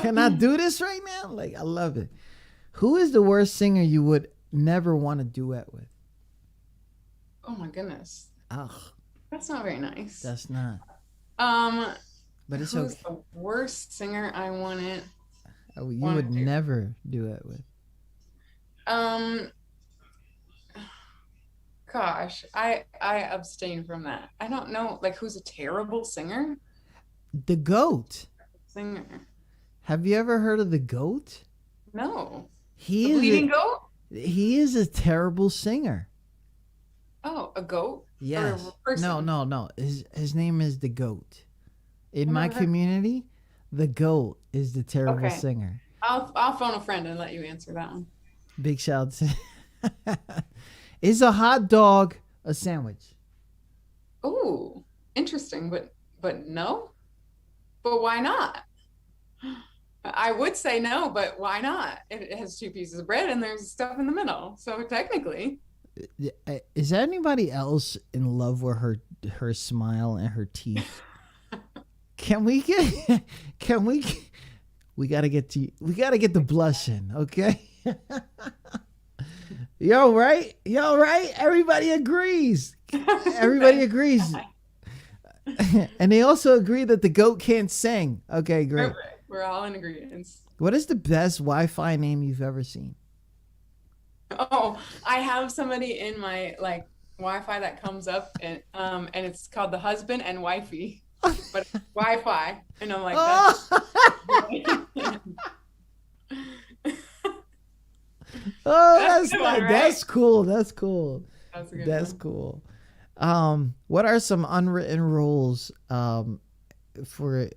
Can I do this right now? Like, I love it. Who is the worst singer you would never want to duet with? Oh my goodness. Ugh, That's not very nice. that's not. But it's Who's okay. the worst singer I wanted? Oh, you wanted would to? never duet with. Gosh, I abstain from that. I don't know, like, who's a terrible singer? The GOAT. Singer. Have you ever heard of the GOAT? No. He The is bleeding goat? He is a terrible singer. Oh, a goat? Yes. Or a person? No. His name is the GOAT. In I've my never heard- community, the GOAT is the terrible Okay. singer. I'll phone a friend and let you answer that one. Big shout to Is a hot dog a sandwich? Ooh, interesting, but no? But why not? I would say no, but why not? It has two pieces of bread and there's stuff in the middle. So technically, Is there anybody else in love with her smile and her teeth? We gotta get the blush in, okay? Yo, right? Yo, right? Everybody agrees. Everybody agrees. And they also agree that the goat can't sing. Okay, great. Perfect. We're all in agreement. What is the best Wi-Fi name you've ever seen? Oh, I have somebody in my like Wi-Fi that comes up and it's called the husband and wifey, but it's Wi-Fi, and I'm like, that's Oh, That's that's a good one, not, that's right? cool. That's cool. that's a good That's one. cool. What are some unwritten rules for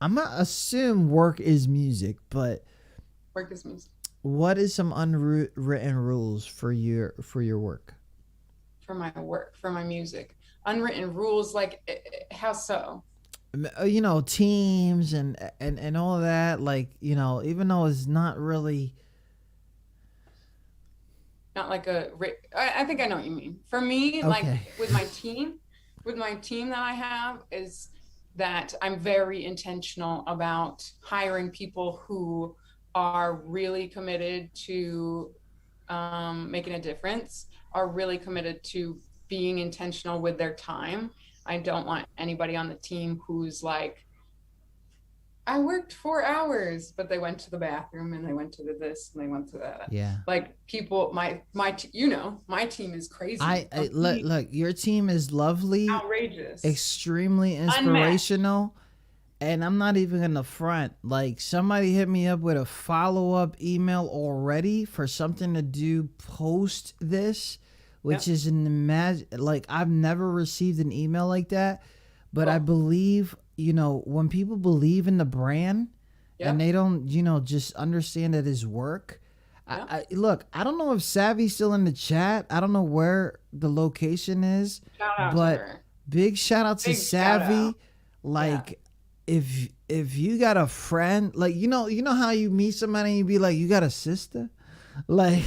I'm gonna assume work is music, but Work is music what is some unwritten rules for your work? for my work, for my music. Unwritten rules, like how so? You know, teams and all of that, like, you know, even though it's not really Not like I think I know what you mean. For me, like okay. with my team that I have, is that I'm very intentional about hiring people who are really committed to making a difference, are really committed to being intentional with their time. I don't want anybody on the team who's like, I worked 4 hours, but they went to the bathroom and they went to this and they went to that. Yeah. Like people, my my team is crazy. I look, your team is lovely, Outrageous. extremely Unmatched. inspirational, and I'm not even gonna front. Like, somebody hit me up with a follow-up email already for something to do post this, which Yep. is like, I've never received an email like that, but I Cool. believe, you know, when people believe in the brand Yep. and they don't, you know, just understand that it's work. Yeah. I look, I don't know if Savvy's still in the chat. I don't know where the location is, Shout out but to her. big shout out to Big shout Savvy. out. Like, if you got a friend, like, you know how you meet somebody and you be like, you got a sister? Like,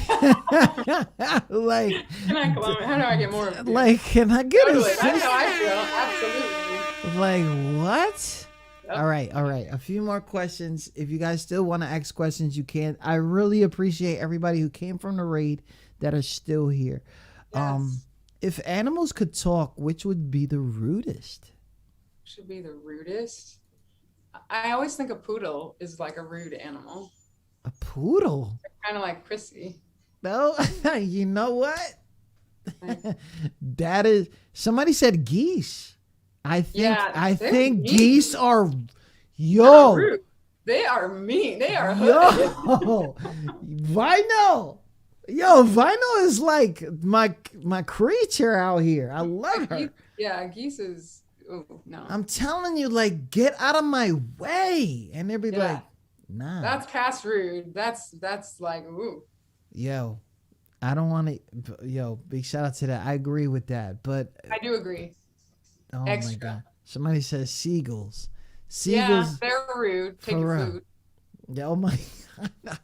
like, How do I get more of you? like, can I get Totally. a That's how sister? I feel. Absolutely. Like, what? Yep. All right. A few more questions. If you guys still want to ask questions, you can. I really appreciate everybody who came from the raid that are still here. Yes. If animals could talk, which would be the rudest? Should be the rudest. I always think a poodle is like a rude animal. A poodle? Kind of like Chrissy. No, you know what? Like, That is, somebody said geese. I Yeah, they're think mean. geese are, not yo, rude. They are mean. They are hood. yo, Vino. Yo, Vino is like my creature out here. I love her. Yeah, geese is. Oh no. I'm telling you, like, get out of my way. And they'll be Yeah. like, nah. That's past rude. That's like ooh. Yo, I don't want to. Yo, big shout out to that. I agree with that. But I do agree. oh my Extra. God. Somebody says seagulls. Yeah, Seagulls. they're rude. Take for your real. food. Yeah, oh my God.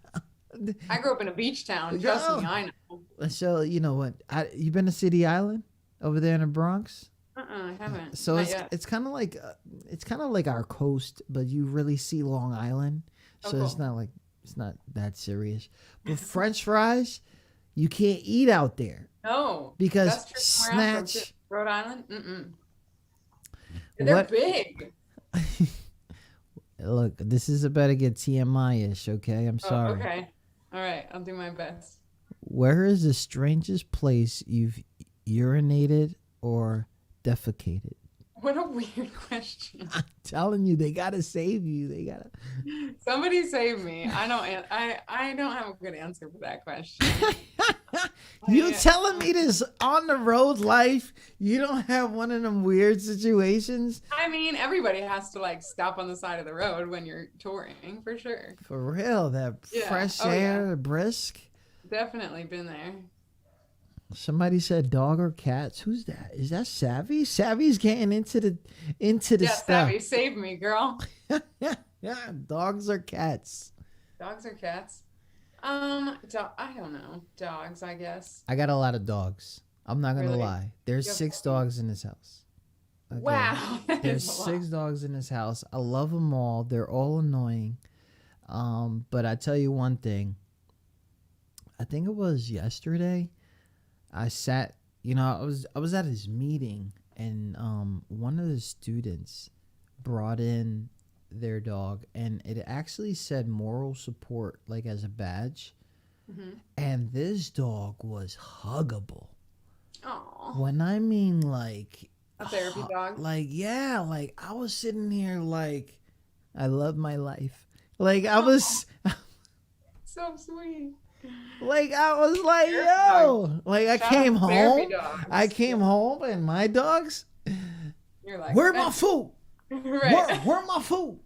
I grew up in a beach town. Trust me, Yo. I know. So, you know what? You been to City Island over there in the Bronx? I haven't. So Not yet. it's kind of like our coast, but you really see Long Island. Oh, So it's cool. not that serious. But French fries, you can't eat out there No. because That's true. Where I'm from, too. snatch. Rhode Island? Mm-mm. They're What? big. Look, this is about to get TMI-ish. Okay, I'm Oh, sorry. okay. All right. I'll do my best. Where is the strangest place you've urinated or defecated? What a weird question. I'm telling you, they gotta save you. They gotta. Somebody save me. I don't have a good answer for that question. You telling me this on the road life? You don't have one of them weird situations? I mean, everybody has to like stop on the side of the road when you're touring, for sure. For real, that Yeah. fresh Oh, air, brisk. Definitely been there. Somebody said dog or cats. Who's that? Is that Savvy? Savvy's getting into the Yeah, stuff. Savvy, save me, girl. Yeah, dogs or cats. Dogs or cats? I don't know. Dogs, I guess. I got a lot of dogs. I'm not gonna Really? lie. There's You have 6 puppies? dogs in this house. Okay? Wow. that There's is a lot. 6 dogs in this house. I love them all. They're all annoying. But I tell you one thing. I think it was yesterday. I sat, I was at his meeting, and one of the students brought in their dog, and it actually said moral support, like as a badge. And this dog was huggable. Oh, When I mean like a therapy dog. like yeah, like I was sitting here like I love my life. Like I was So sweet. like I was like, Therapy yo, dog. like I Shout came out to therapy home. dogs. I came home and my dogs, You're like, where my food? right. Where my food?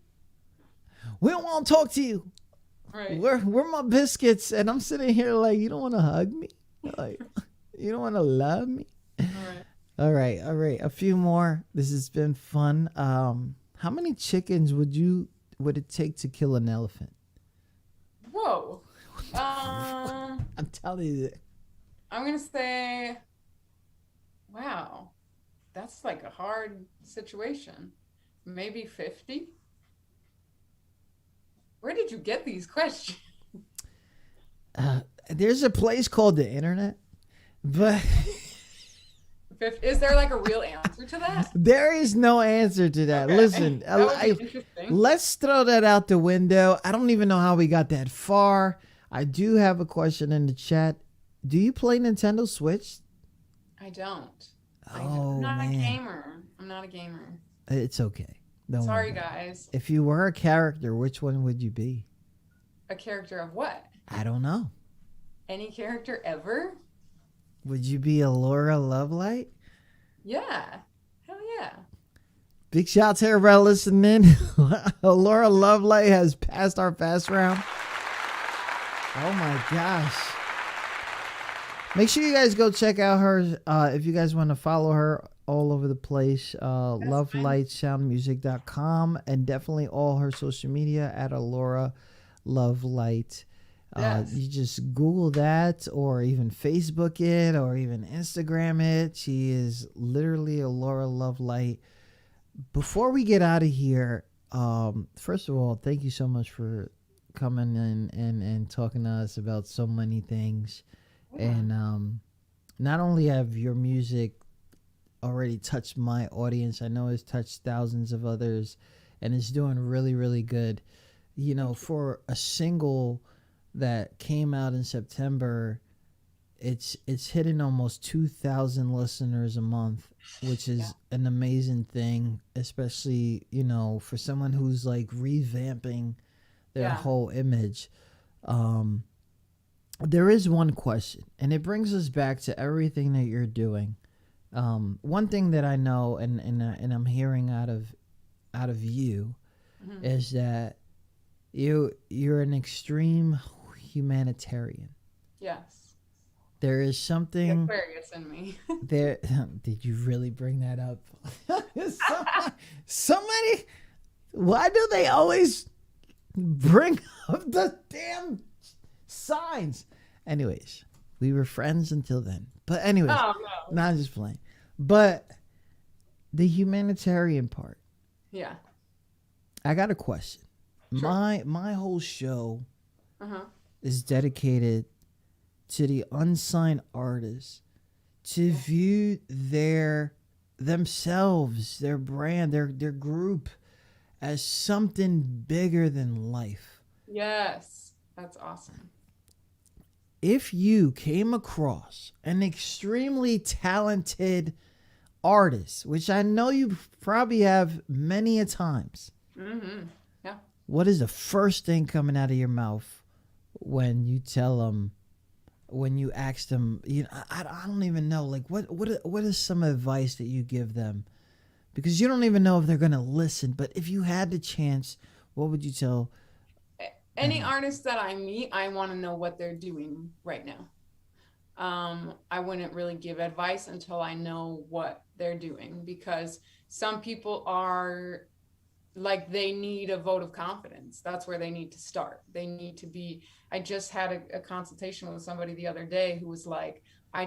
We don't want to talk to you. Right. Where my biscuits? And I'm sitting here like, you don't want to hug me? Like, you don't want to love me? All right. All right. A few more. This has been fun. How many chickens would it take to kill an elephant? Whoa. I'm telling you. I'm gonna say, wow, that's like a hard situation. Maybe 50. Where did you get these questions? There's a place called the internet, but Is there like a real answer to that? there is no answer to that. Okay. Listen, That would be interesting. let's throw that out the window. I don't even know how we got that far. I do have a question in the chat. Do you play Nintendo Switch? I don't. Oh, I'm not man. a gamer. I'm not a gamer. It's okay. Don't Sorry, worry about it. guys. If you were a character, which one would you be? A character of what? I don't know. Any character ever? Would you be Alaura Lovelight? Yeah. Hell yeah. Big shout to everybody listening. Alaura Lovelight has passed our fast round. Oh my gosh. Make sure you guys go check out her. If you guys want to follow her all over the place, lovelightsoundmusic.com, and definitely all her social media at Alaura Lovelight. Yes. You just Google that, or even Facebook it, or even Instagram it. She is literally Alaura Lovelight. Before we get out of here, first of all, thank you so much for coming in and talking to us about so many things. Yeah. And not only have your music already touched my audience, I know it's touched thousands of others, and it's doing really, really good. You know, for a single that came out in September, it's hitting almost 2,000 listeners a month, which is an amazing thing, especially, you know, for someone who's like revamping their whole image. There is one question, and it brings us back to everything that you're doing. One thing that I know, and I'm hearing out of you, is that you're an extreme humanitarian. Yes. There is something Aquarius in me. there. Did you really bring that up? Somebody, why do they always bring up the damn signs? Anyways, we were friends until then. But anyways, Oh, no. not just playing. But the humanitarian part. Yeah. I got a question. Sure. My whole show Uh-huh. is dedicated to the unsigned artists to view themselves, their brand, their group as something bigger than life. Yes. That's awesome. If you came across an extremely talented artist, which I know you probably have many a times, Mm-hmm. Yeah. what is the first thing coming out of your mouth when you tell them, when you ask them, you know, I don't even know, like what is some advice that you give them? Because you don't even know if they're going to listen, but if you had the chance, what would you tell? Any artist that I meet, I want to know what they're doing right now. I wouldn't really give advice until I know what they're doing, because some people are like, they need a vote of confidence. That's where they need to start. They need to be, I just had a consultation with somebody the other day who was like, I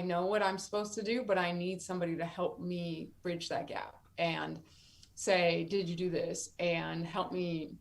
know what I'm supposed to do, but I need somebody to help me bridge that gap and say, did you do this? And help me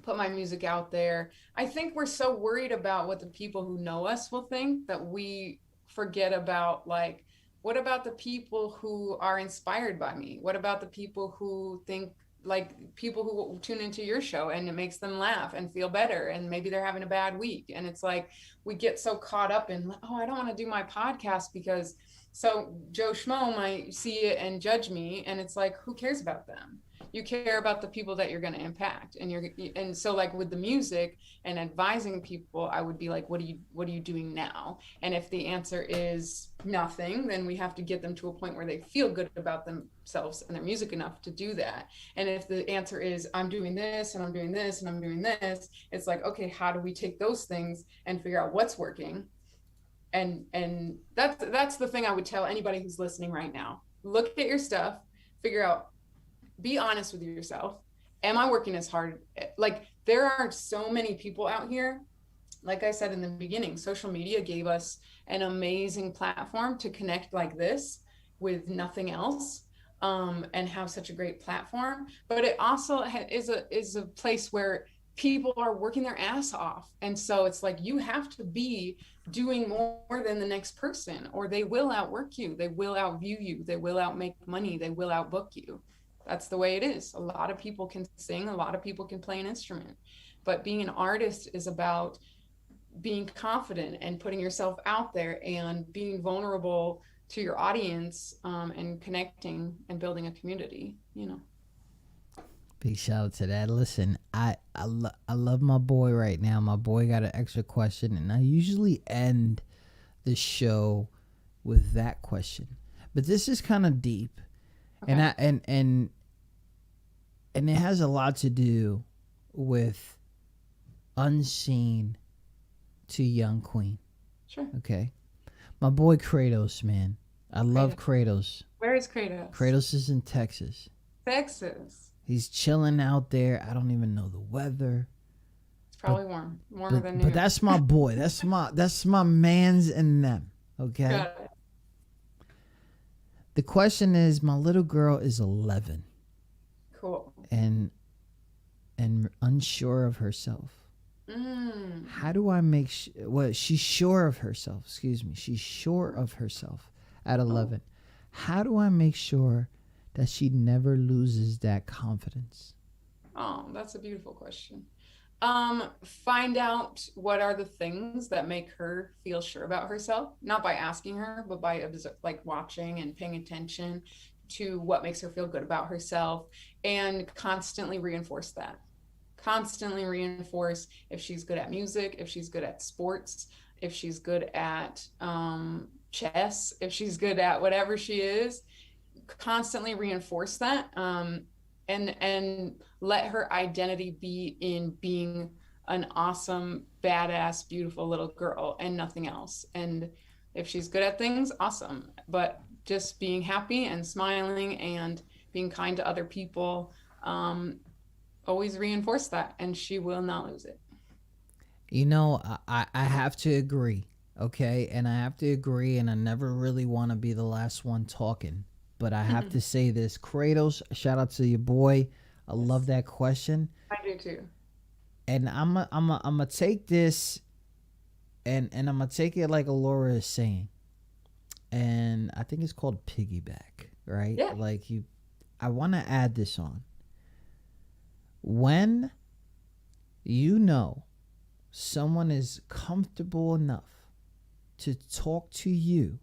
put my music out there. I think we're so worried about what the people who know us will think that we forget about, like, what about the people who are inspired by me? What about the people who think, like, people who tune into your show and it makes them laugh and feel better, and maybe they're having a bad week? And it's like, we get so caught up in, oh, I don't want to do my podcast because so Joe Schmo might see it and judge me. And it's like, who cares about them? You care about the people that you're going to impact. And so, like, with the music and advising people, I would be like, what are you doing now? And if the answer is nothing, then we have to get them to a point where they feel good about themselves and their music enough to do that. And if the answer is, I'm doing this and I'm doing this and I'm doing this, it's like, okay, how do we take those things and figure out what's working? And that's the thing I would tell anybody who's listening right now. Look at your stuff, figure out, be honest with yourself. Am I working as hard? Like, there are so many people out here. Like I said in the beginning, social media gave us an amazing platform to connect like this with nothing else, and have such a great platform. But it also is a place where people are working their ass off. And so it's like, you have to be doing more than the next person, or they will outwork you. They will outview you. They will outmake money. They will outbook you. That's the way it is. A lot of people can sing, a lot of people can play an instrument, but being an artist is about being confident and putting yourself out there and being vulnerable to your audience, and connecting and building a community, you know. Big shout out to that. Listen, I love my boy right now. My boy got an extra question, and I usually end the show with that question, but this is kind of deep. Okay. And it has a lot to do with unseen to young queen. Sure. Okay. My boy Kratos, man. I love Kratos. Where is Kratos? Kratos is in Texas. Texas. He's chilling out there. I don't even know the weather. It's probably warmer than New But that's my boy. That's my mans and them. Okay. Got it. The question is, my little girl is 11. Cool. And unsure of herself. How do I make she's sure of herself. Excuse me. She's sure of herself at 11. How do I make sure that she never loses that confidence? Oh, that's a beautiful question. Find out what are the things that make her feel sure about herself, not by asking her, but by watching and paying attention to what makes her feel good about herself, and constantly reinforce that. Constantly reinforce if she's good at music, if she's good at sports, if she's good at chess, if she's good at whatever she is, constantly reinforce that. And let her identity be in being an awesome, badass, beautiful little girl and nothing else. And if she's good at things, awesome. But just being happy and smiling and being kind to other people, always reinforce that, and she will not lose it. You know, I have to agree, okay? And I have to agree, and I never really want to be the last one talking. But I have to say this. Kratos, shout out to your boy. I love that question. I do too. And I'm a take this and I'm going to take it like Alaura is saying. And I think it's called piggyback, right? Yeah. Like I want to add this on. When you know someone is comfortable enough to talk to you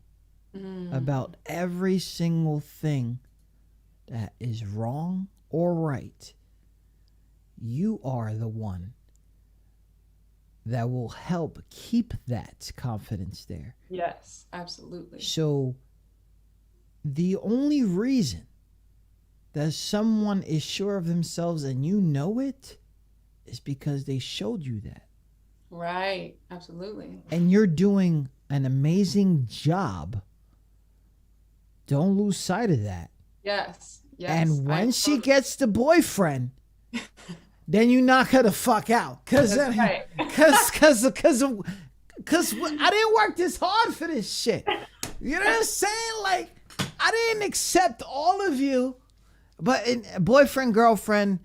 about every single thing that is wrong or right, you are the one that will help keep that confidence there. Yes, absolutely. So the only reason that someone is sure of themselves and you know it is because they showed you that. Right, absolutely. And you're doing an amazing job. Don't lose sight of that. Yes, yes. And when she gets the boyfriend, then you knock her the fuck out. Cause I didn't work this hard for this shit. You know what I'm saying? Like, I didn't accept all of you, but boyfriend, girlfriend,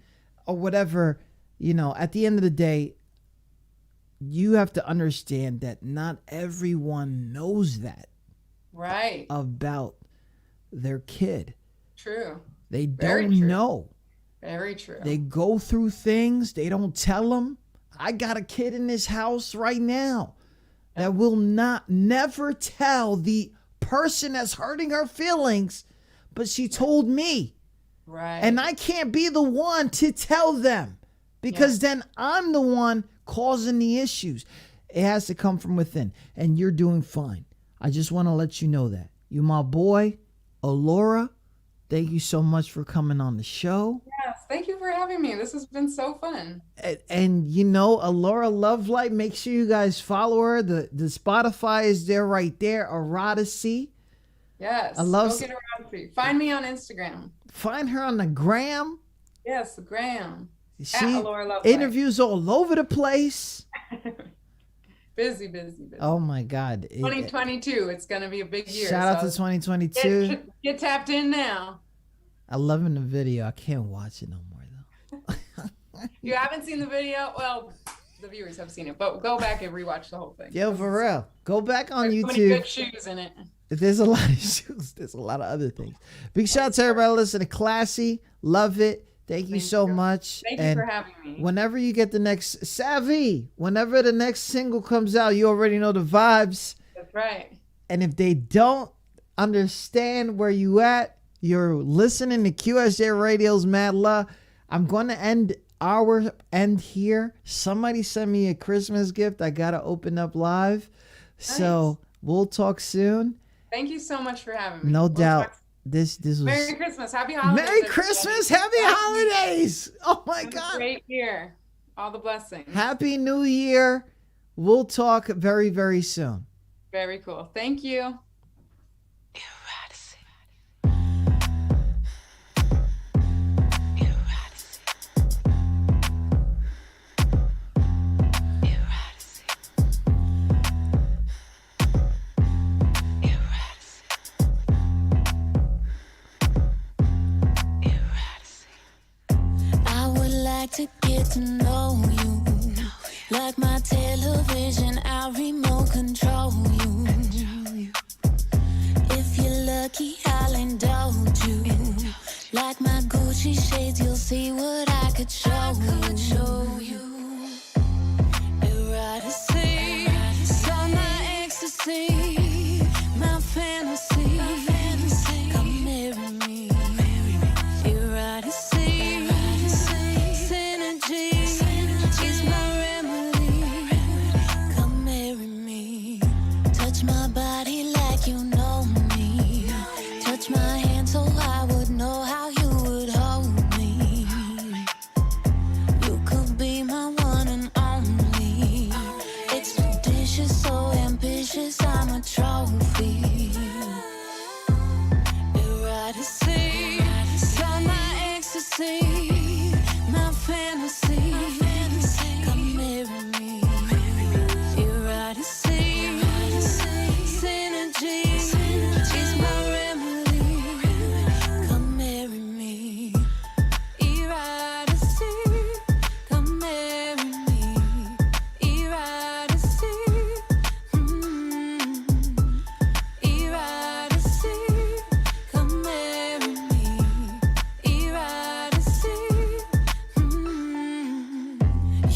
or whatever, at the end of the day, you have to understand that not everyone knows that Right. about their kid. True. They Very don't true. know. Very true. They go through things. They don't tell them. I got a kid in this house right now that will never tell the person that's hurting her feelings, but she told me. Right. And I can't be the one to tell them because then I'm the one causing the issues. It has to come from within, and you're doing fine. I just want to let you know that. You my boy, Alaura. Thank you so much for coming on the show. Yes, thank you for having me. This has been so fun. And Alaura Lovelight, make sure you guys follow her. The Spotify is there right there. EROTICY. Yes. I love Go get EROTICY. Find me on Instagram. Find her on the gram. Yes, the gram. She Alaura Lovelight. interviews all over the place. Busy. Oh my God. 2022. It's going to be a big year. Shout out to 2022. Get tapped in now. I love in the video. I can't watch it no more though. You haven't seen the video? Well, the viewers have seen it, but go back and rewatch the whole thing. Yo, for real. Go back on There's so many YouTube. good shoes in it. There's a lot of shoes. There's a lot of other things. Big shout out to everybody listening. Classy. Love it. Thank you so much. Thank you for having me. Whenever you get the next whenever the next single comes out, you already know the vibes. That's right. And if they don't understand where you at, you're listening to QSJ Radio's Madluh. I'm going to end here. Somebody send me a Christmas gift. I got to open up live. Nice. So we'll talk soon. Thank you so much for having me. No We'll doubt. talk- This was Merry Christmas. Happy holidays. Merry everybody. Christmas. Happy holidays. Oh my Have a God. great year. All the blessings. Happy New Year. We'll talk very, very soon. Very cool. Thank you. I would like to get to know you. Like my television, I'll remote control you. If you're lucky, I'll indulge you. Like my Gucci shades, you'll see what I could show you. Eroticy, so my ecstasy, my fantasy. Come marry me. Eroticy, synergy is my remedy. Come marry me. Touch my body like you know me. Touch my hand so I would know how you would hold me. You could be my one and only. Expeditious, so ambitious, I'm a trophy. Eroticy, so my ecstasy, my fantasy. Come marry me. Eroticy, synergy is my remedy. Come marry me. Eroticy, come marry me. Eroticy, eroticy, come marry me. Eroticy,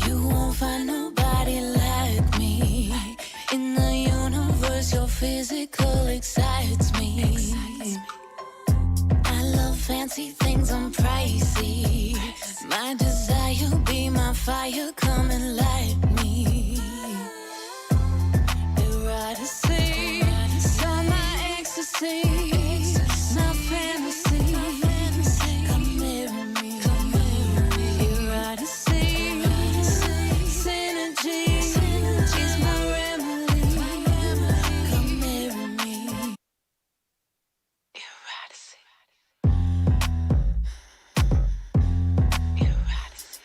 you won't find nobody like me. In the universe, your physical excites me. I love fancy things, I'm pricey. My desire be my fire, come and light me. Eroticy, so my ecstasy, my fantasy. Come marry me. Eroticy, synergy is my remedy. Come marry me. Eroticy. Eroticy.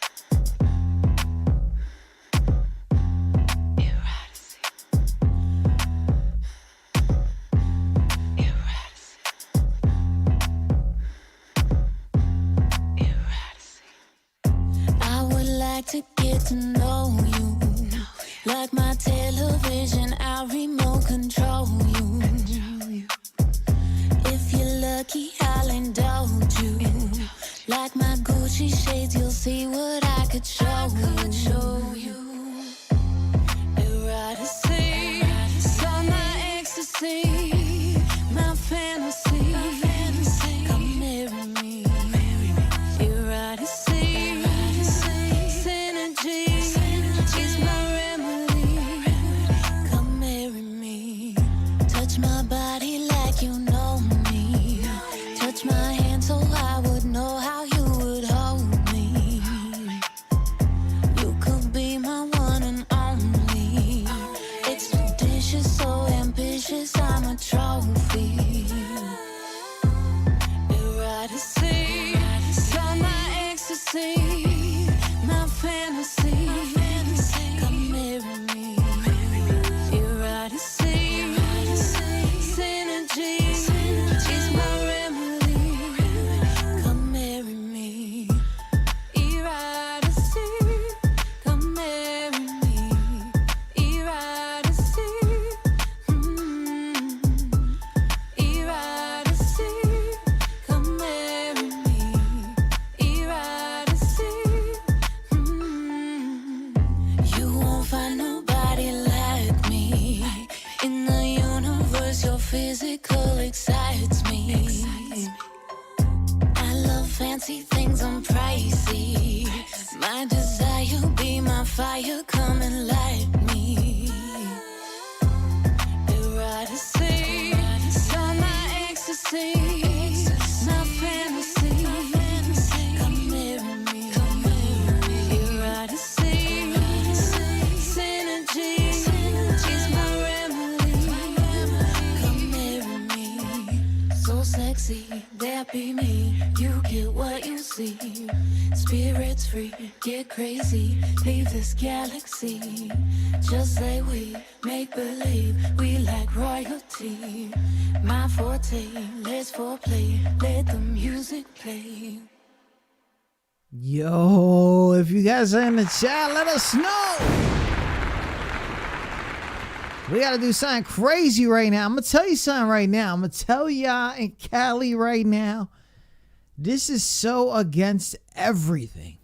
fire, come and light me. Eroticy, you're my ecstasy, my fantasy. Come marry me. Eroticy, synergy is my remedy. Come marry me. So sexy, that be me. You get what you see. Spirits free, get crazy, leave this galaxy. Just like we make believe, we like royalty. My forte, let's foreplay, let the music play. Yo, if you guys are in the chat, let us know. We got to do something crazy right now. I'm going to tell you something right now. I'm going to tell y'all in Cali right now. This is so against everything.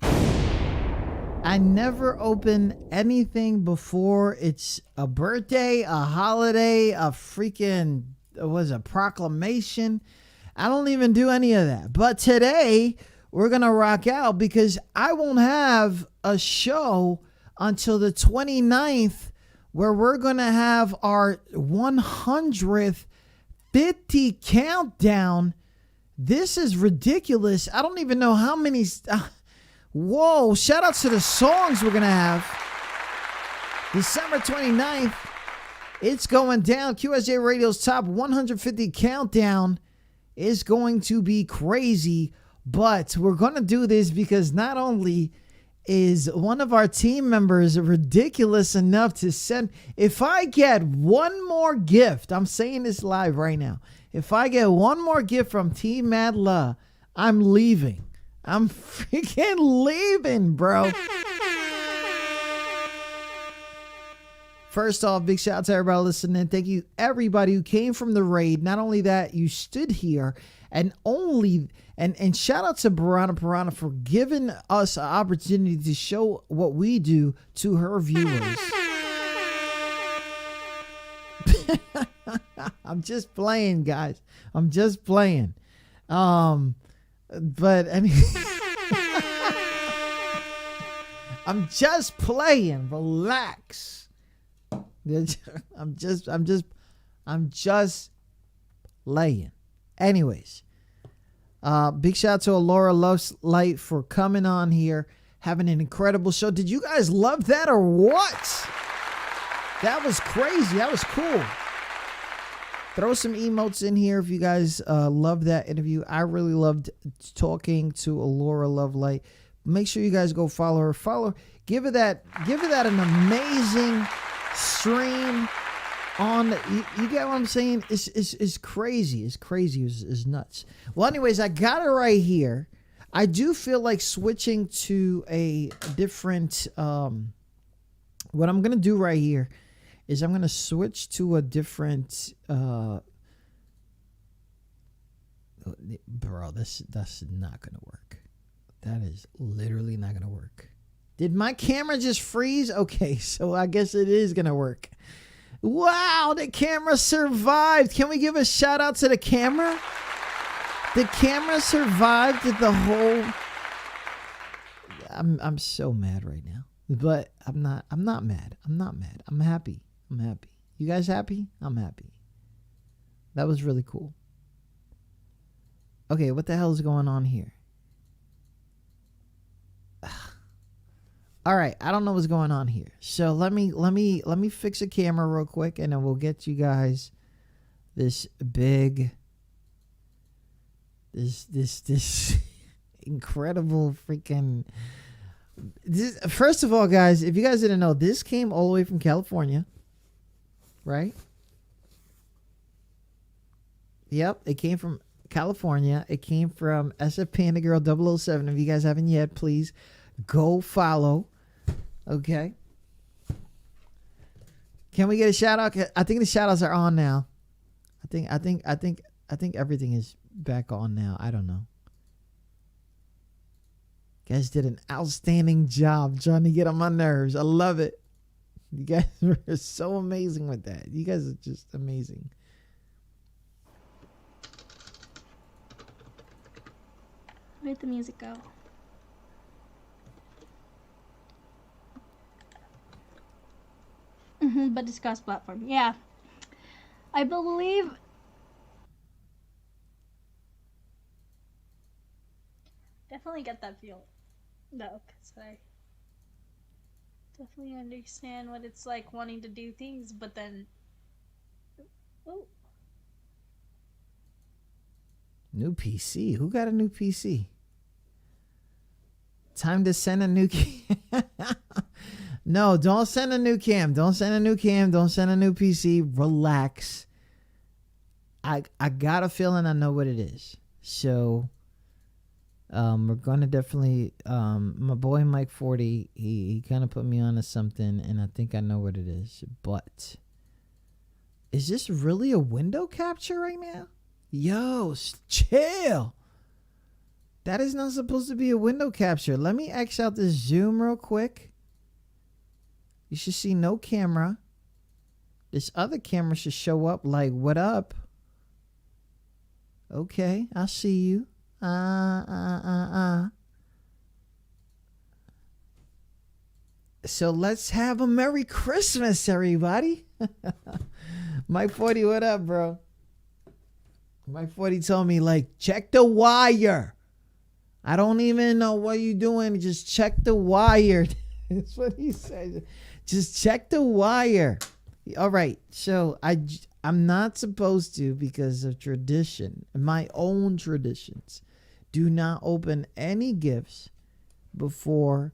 I never open anything before it's a birthday, a holiday, a freaking, a proclamation. I don't even do any of that. But today, we're going to rock out because I won't have a show until the 29th where we're going to have our 100th 50 countdown. This is ridiculous. I don't even know how many. Whoa. Shout out to the songs we're going to have. December 29th. It's going down. QSJ Radio's top 150 countdown is going to be crazy. But we're going to do this because not only is one of our team members ridiculous enough to send. If I get one more gift, I'm saying this live right now. If I get one more gift from Team Madluh, I'm leaving. I'm freaking leaving, bro. First off, big shout out to everybody listening. Thank you, everybody who came from the raid. Not only that, you stood here and shout out to Piranha for giving us an opportunity to show what we do to her viewers. I'm just playing, guys. I'm just playing. But anyway, I'm just playing. Relax. I'm just playing. Anyways, big shout out to Alaura Lovelight for coming on here, having an incredible show. Did you guys love that or what? That was crazy. That was cool. Throw some emotes in here if you guys love that interview. I really loved talking to Alaura Lovelight. Make sure you guys go follow her. Give it that an amazing stream on. You get what I'm saying? It's crazy. It's crazy. It's nuts. Well, anyways, I got it right here. I do feel like switching to a different. What I'm gonna do right here is I'm going to switch to a different, bro, that's not going to work. That is literally not going to work. Did my camera just freeze? Okay, so I guess it is going to work. Wow, the camera survived. Can we give a shout out to the camera? The camera survived the whole. I'm so mad right now, but I'm not mad. I'm happy. You guys happy? I'm happy. That was really cool. Okay, what the hell is going on here? All right, I don't know what's going on here. So let me fix a camera real quick, and then we'll get you guys this big, this incredible freaking. First of all, guys, if you guys didn't know, this came all the way from California. Right? Yep, it came from California. It came from SF Panda Girl 007. If you guys haven't yet, please go follow. Okay. Can we get a shout out? I think the shout outs are on now. I think everything is back on now. I don't know. You guys did an outstanding job trying to get on my nerves. I love it. You guys are so amazing with that. You guys are just amazing. Where'd the music go? but it's cross-platform. Yeah, I believe. Definitely get that feel, though, because I definitely understand what it's like wanting to do things, but then. Oh. New PC? Who got a new PC? Time to send a new cam. No, don't send a new cam. Don't send a new cam. Don't send a new PC. Relax. I got a feeling I know what it is. So we're gonna definitely my boy Mike 40, he kind of put me on to something, and I think I know what it is. But is this really a window capture right now? Yo, chill. That is not supposed to be a window capture. Let me X out this zoom real quick. You should see no camera. This other camera should show up like, what up? Okay, I see you. So let's have a Merry Christmas, everybody. Mike 40, what up, bro? Mike 40 told me, like, check the wire. I don't even know what you're doing. Just check the wire. That's what he said. Just check the wire. All right. So I'm not supposed to, because of tradition, my own traditions, do not open any gifts before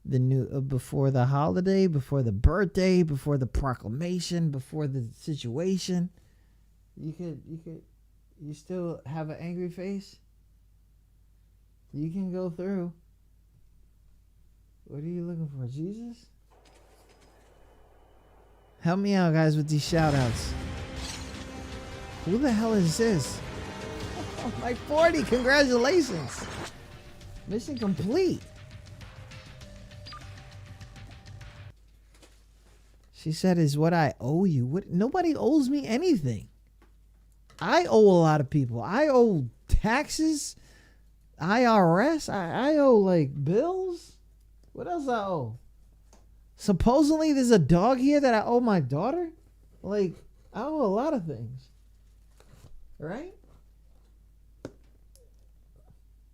before the holiday, before the birthday, before the proclamation, before the situation. You still have an angry face? You can go through. What are you looking for? Jesus? Help me out, guys, with these shout outs. Who the hell is this? Oh, Mike 40, congratulations. Mission complete. She said, is what I owe you. What? Nobody owes me anything. I owe a lot of people. I owe taxes, IRS. I owe like bills. What else I owe? Supposedly there's a dog here that I owe my daughter. Like, I owe a lot of things. Right?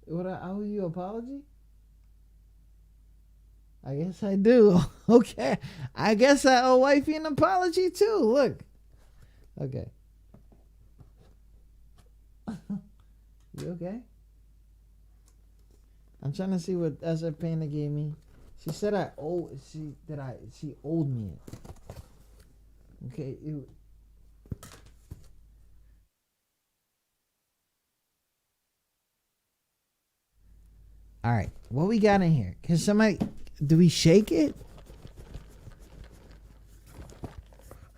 Would I owe you an apology? I guess I do. Okay. I guess I owe wifey an apology too. Look. Okay. You okay? I'm trying to see what Esa Panda gave me. She said she owed me it. Okay. All right. What we got in here? Can somebody... Do we shake it?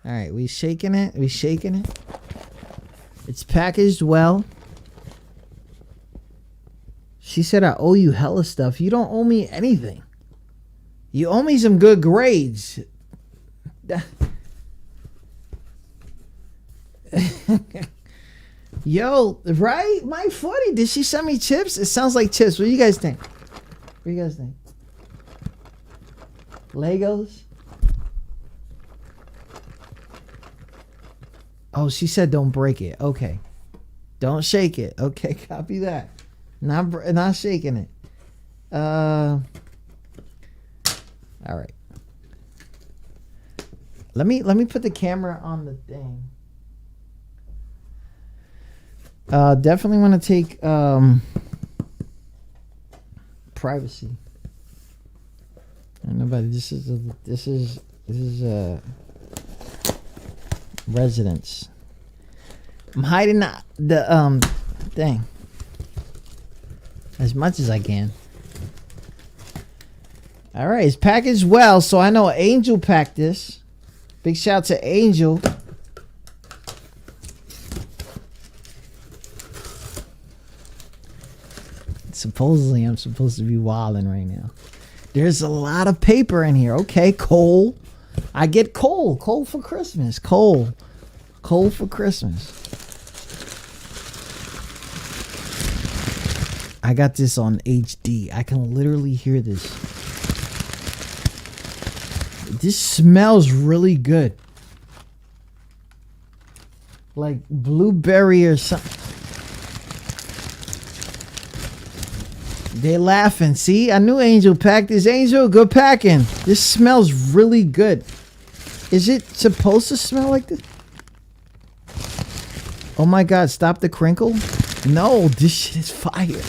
All right, we shaking it. We shaking it. It's packaged well. She said I owe you hella stuff. You don't owe me anything. You owe me some good grades. Yo, right? My 40. Did she send me chips? It sounds like chips. What do you guys think? What do you guys think? Legos? Oh, she said don't break it. Okay. Don't shake it. Okay, copy that. Not shaking it. All right. Let me put the camera on the thing. Definitely want to take privacy. Nobody. This is a residence. I'm hiding the thing as much as I can. All right, it's packaged well, so I know Angel packed this. Big shout to Angel. Supposedly, I'm supposed to be wilding right now. There's a lot of paper in here. Okay, coal. I get coal. Coal for Christmas. Coal for Christmas. I got this on HD. I can literally hear this. This smells really good. Like blueberry or something. They laughing. See, I knew Angel packed this. Angel, good packing. This smells really good. Is it supposed to smell like this? Oh my God, stop the crinkle. No, this shit is fire.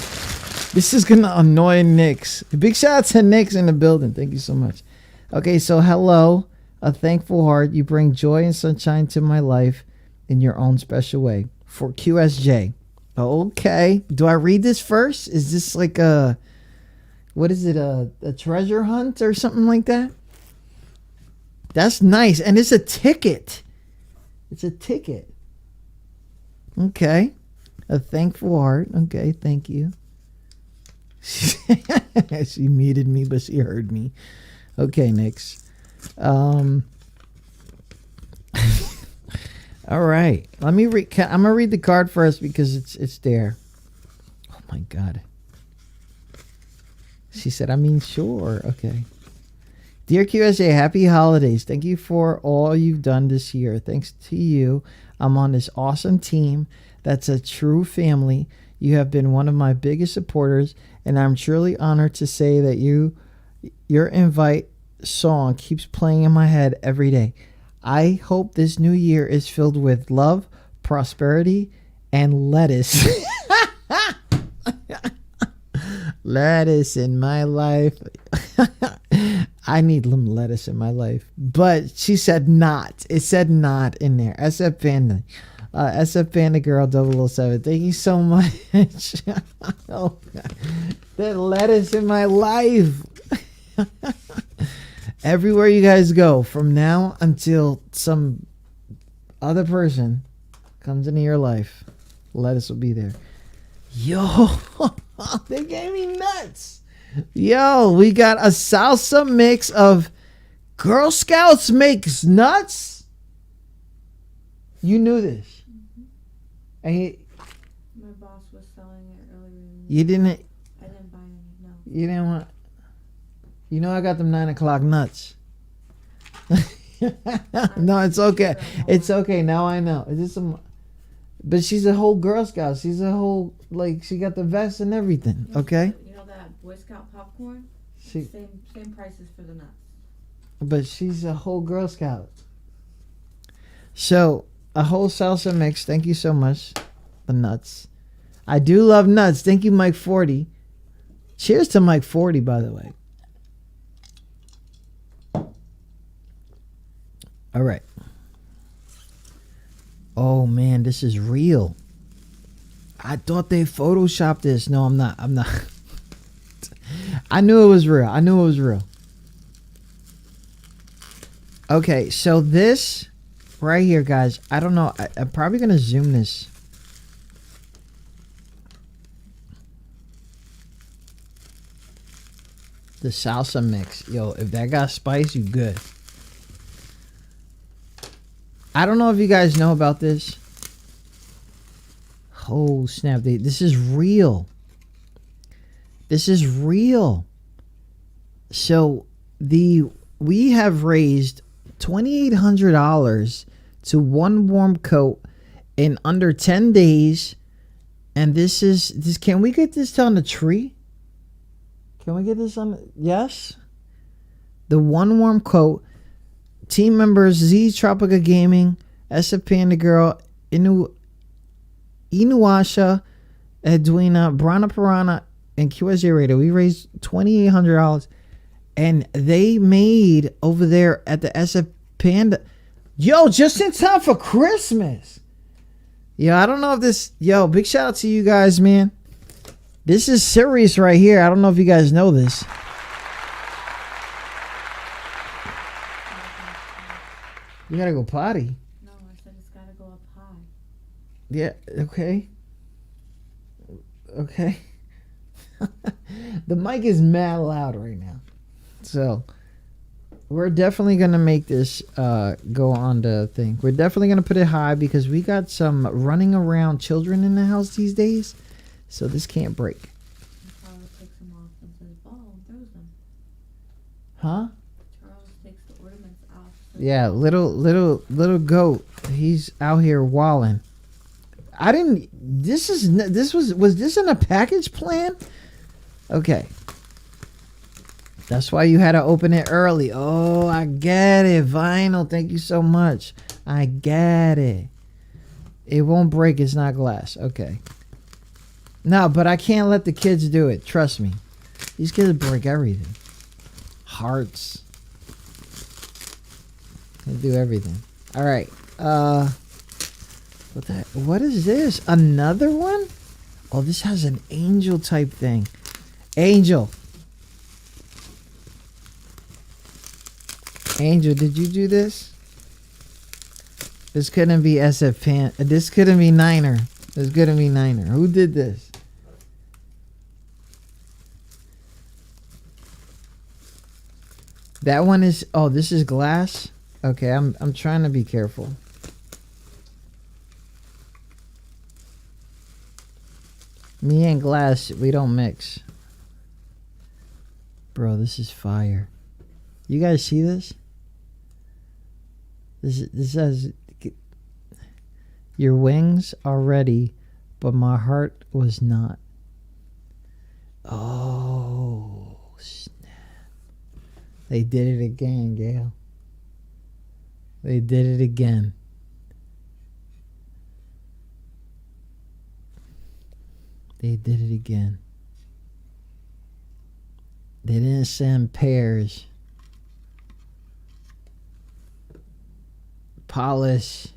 This is gonna annoy Nix. Big shout out to Nix in the building. Thank you so much. Okay, so hello. A thankful heart. You bring joy and sunshine to my life in your own special way. For QSJ. Okay. Do I read this first? Is this like a... What is it? A treasure hunt or something like that? That's nice. And it's a ticket. It's a ticket. Okay. A thankful heart. Okay, thank you. She muted me, but she heard me. Okay, Nix. All right. Let me read. I'm gonna read the card first because it's there. Oh my God. She said, I mean, sure. Okay. Dear QSA, happy holidays. Thank you for all you've done this year. Thanks to you, I'm on this awesome team that's a true family. You have been one of my biggest supporters, and I'm truly honored to say that your invite song keeps playing in my head every day. I hope this new year is filled with love, prosperity, and lettuce. Lettuce in my life. I need some lettuce in my life. But she said not. It said not in there. SF Panda. SF Panda Girl 007. Thank you so much. Oh, God. That lettuce in my life. Everywhere you guys go, from now until some other person comes into your life, lettuce will be there. Yo, they gave me nuts. Yo, we got a salsa mix of Girl Scouts makes nuts. You knew this. And my boss was selling it earlier. You didn't. I didn't buy any. No. You didn't want. You know I got them 9 o'clock nuts. No, it's okay. It's okay. Now I know. Is this some? But she's a whole Girl Scout. She's a whole, like, she got the vest and everything. Okay. You know that Boy Scout popcorn? She. Same prices for the nuts. But she's a whole Girl Scout. So a whole salsa mix. Thank you so much. The nuts. I do love nuts. Thank you, Mike 40. Cheers to Mike 40, by the way. All right. Oh man, this is real. I thought they photoshopped this. No, I'm not. I knew it was real. Okay, so this right here, guys. I don't know. I'm probably gonna zoom this. The salsa mix. Yo, if that got spice, you good. I don't know if you guys know about this. Oh, snap. This is real. This is real. So, we have raised $2,800 to one warm coat in under 10 days. And this, can we get this on the tree? Can we get this on? Yes. The one warm coat. Team members Z Tropica Gaming, SF Panda Girl, Inuasha, Edwina, Brana Piranha, and QSJ Radio. We raised $2,800, and they made over there at the SF Panda. Yo, just in time for Christmas. Yo, I don't know if this. Yo, big shout out to you guys, man. This is serious right here. I don't know if you guys know this. You gotta go potty. No, I said it's gotta go up high. Yeah, okay. Okay. The mic is mad loud right now. So, we're definitely gonna make this go on the thing. We're definitely gonna put it high because we got some running around children in the house these days. So, this can't break. Charles takes them off and says, "Oh, and throws them." Huh? Charles takes the ornaments Yeah, little goat. He's out here walling. I didn't. Was this in a package plan? Okay. That's why you had to open it early. Oh, I get it. Vinyl. Thank you so much. I get it. It won't break. It's not glass. Okay. No, but I can't let the kids do it. Trust me. These kids break everything. Hearts. They do everything. All right. What is this? Another one? Oh, this has an angel type thing. Angel. Angel, did you do this? This couldn't be SF Pan. This couldn't be Niner. This couldn't be Niner. Who did this? That one is. Oh, this is glass. Okay, I'm trying to be careful. Me and glass, we don't mix. Bro, this is fire. You guys see this? This says, your wings are ready, but my heart was not. Oh, snap. They did it again, Gail. They did it again. They did it again. They didn't send pairs. Polish.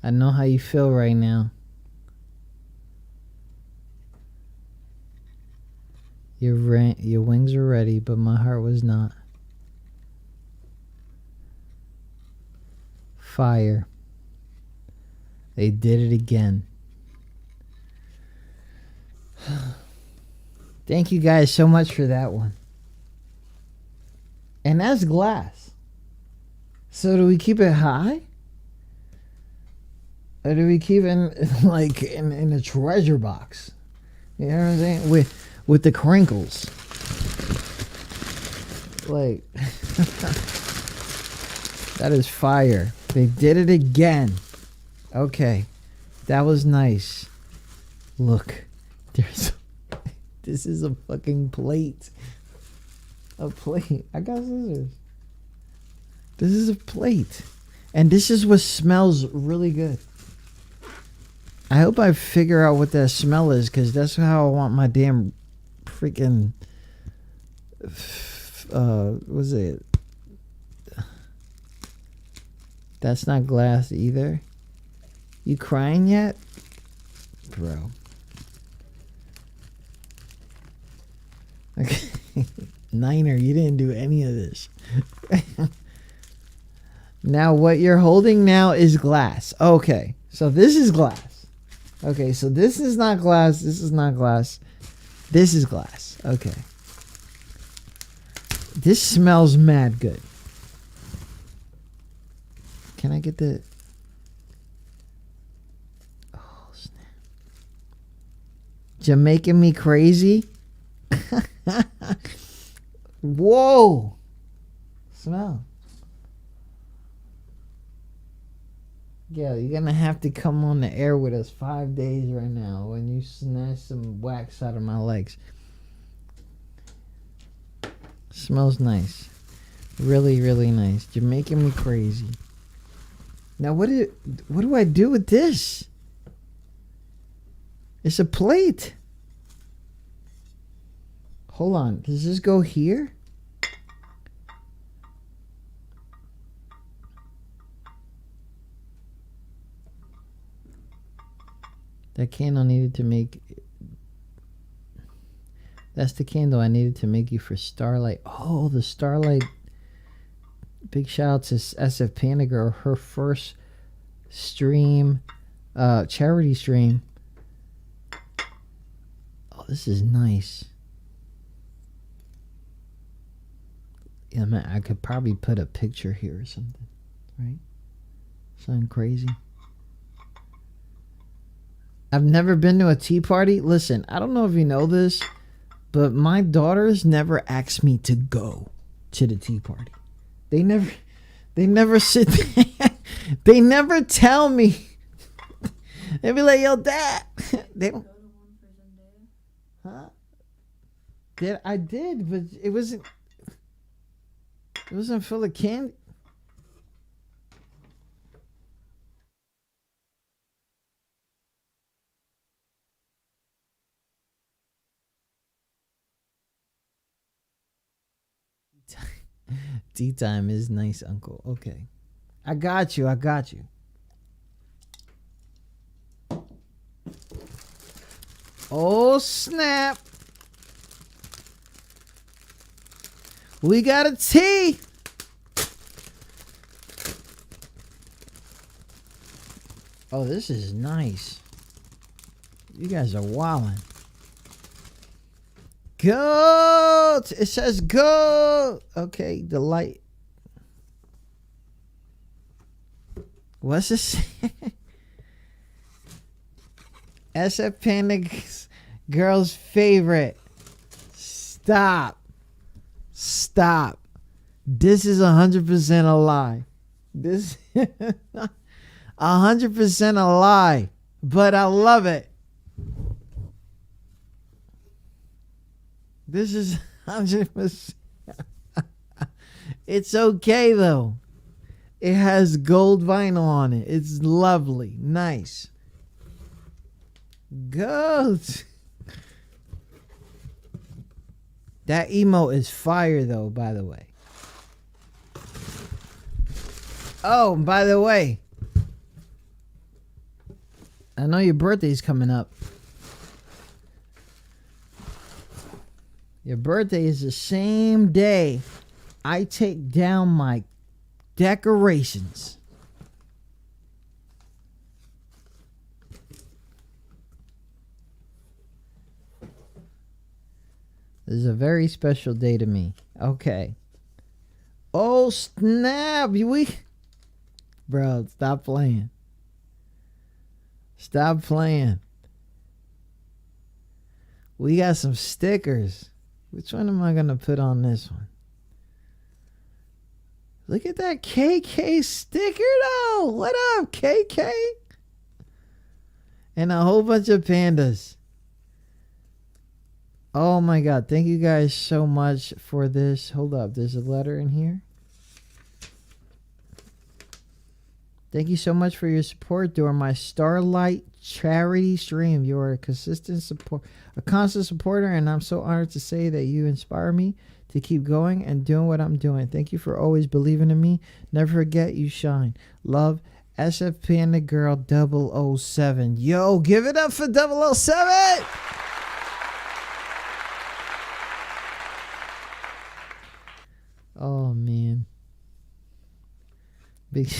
I know how you feel right now. Your wings are ready, but my heart was not. Fire. They did it again. Thank you guys so much for that one. And that's glass. So do we keep it high? Or do we keep it like in a treasure box? You know what I'm saying? With the crinkles. Like that is fire. They did it again. Okay. That was nice. Look. This is a fucking plate. A plate. I got scissors. This is a plate. And this is what smells really good. I hope I figure out what that smell is, because that's how I want my damn freaking what's it? That's not glass either. You crying yet? Bro. Okay. Niner, you didn't do any of this. Now what you're holding now is glass. Okay. So this is glass. Okay, so this is not glass. This is not glass. This is glass. Okay. This smells mad good. Can I get the... Oh, snap. Jamaican me crazy? Whoa! Smell. Yeah, you're gonna have to come on the air with us 5 days right now when you snatch some wax out of my legs. Smells nice. Really, really nice. You're making me crazy. Now what do I do with this? It's a plate. Hold on. Does this go here? That candle needed to make... That's the candle I needed to make you for Starlight. Oh, the Starlight. Big shout out to SF Panagirl. Her first stream, charity stream. Oh, this is nice. Yeah, man, I could probably put a picture here or something, right? Something crazy. I've never been to a tea party. Listen, I don't know if you know this, but my daughters never asked me to go to the tea party. They They never sit there. They never tell me. They be like, yo, Dad. They don't. Huh? I did, but it wasn't full of candy. Tea time is nice, Uncle. Okay. I got you. Oh, snap. We got a tea. Oh, this is nice. You guys are wildin'. Goat. It says goat. Okay, the light. What's this? SF Panic's girl's favorite. Stop. This is 100% a lie. This 100% a lie. But I love it. This is 100%. It's okay though. It has gold vinyl on it. It's lovely. Nice. Goat. That emote is fire though, by the way. Oh, by the way, I know your birthday's coming up. Your birthday is the same day I take down my decorations. This is a very special day to me. Okay. Oh, snap. Bro, stop playing. Stop playing. We got some stickers. Which one am I going to put on this one? Look at that KK sticker, though. What up, KK? And a whole bunch of pandas. Oh my God. Thank you guys so much for this. Hold up. There's a letter in here. Thank you so much for your support during my Starlight charity stream. You are a constant supporter, and I'm so honored to say that you inspire me to keep going and doing what I'm doing. Thank you for always believing in me. Never forget you shine. Love, SF Panda Girl 007. Yo, give it up for 007! Oh, man. Big...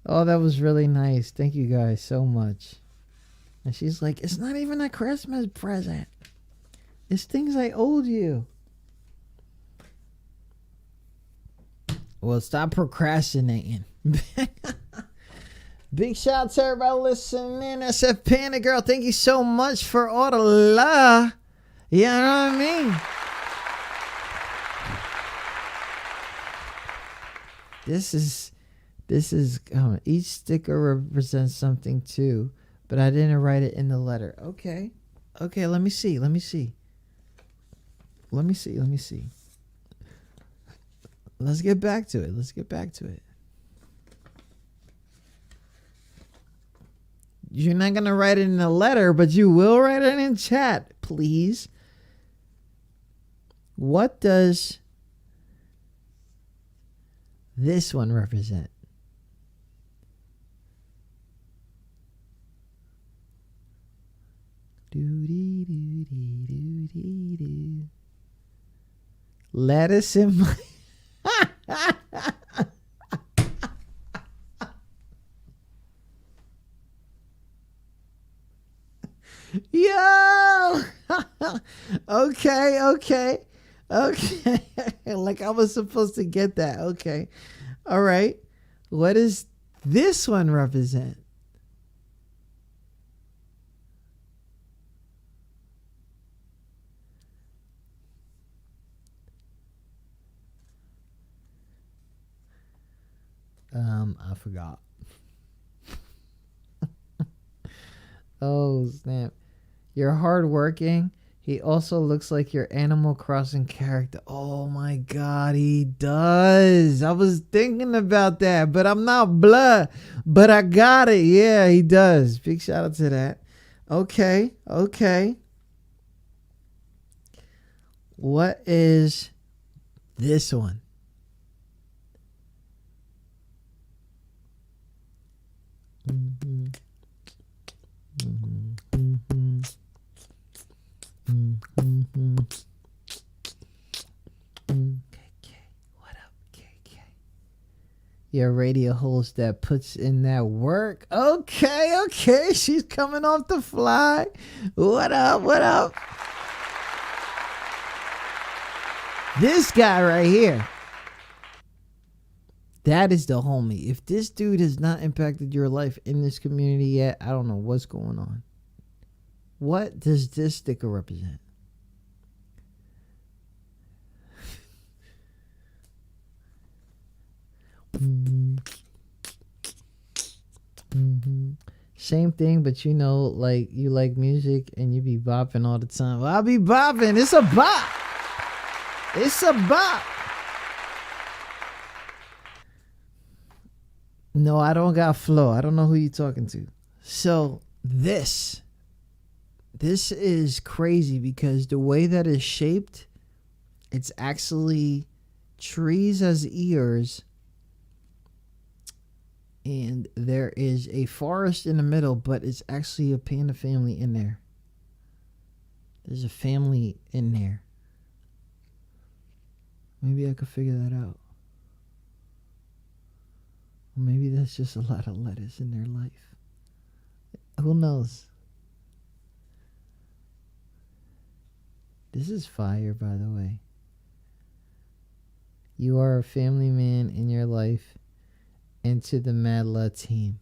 Oh, that was really nice. Thank you guys so much. And she's like, it's not even a Christmas present. It's things I owed you. Well, stop procrastinating. Big shout out to everybody listening. SF Panda Girl, thank you so much for all the love. You know what I mean? This is each sticker represents something too, but I didn't write it in the letter. Okay, let me see. Let's get back to it. You're not gonna write it in the letter, but you will write it in chat, please. What does this one represent? Lettuce in my... Yo! Okay. Like I was supposed to get that. Okay. All right. What does this one represent? I forgot. Oh, snap. You're hardworking. He also looks like your Animal Crossing character. Oh my God, he does. I was thinking about that, but I'm not blah. But I got it. Yeah, he does. Big shout out to that. Okay. What is this one? KK, what up, KK? Your radio host that puts in that work. Okay, she's coming off the fly. What up? This guy right here. That is the homie. If this dude has not impacted your life in this community yet, I don't know what's going on. What does this sticker represent? Same thing, but you know, like you like music and you be bopping all the time. Well, I'll be bopping. It's a bop. No, I don't got flow. I don't know who you talking to. So this is crazy because the way that it's shaped, it's actually trees as ears, and there is a forest in the middle, but it's actually a panda family in there. There's a family in there. Maybe I could figure that out. Or maybe that's just a lot of letters in their life. Who knows? This is fire, by the way. You are a family man in your life and to the Madluh team.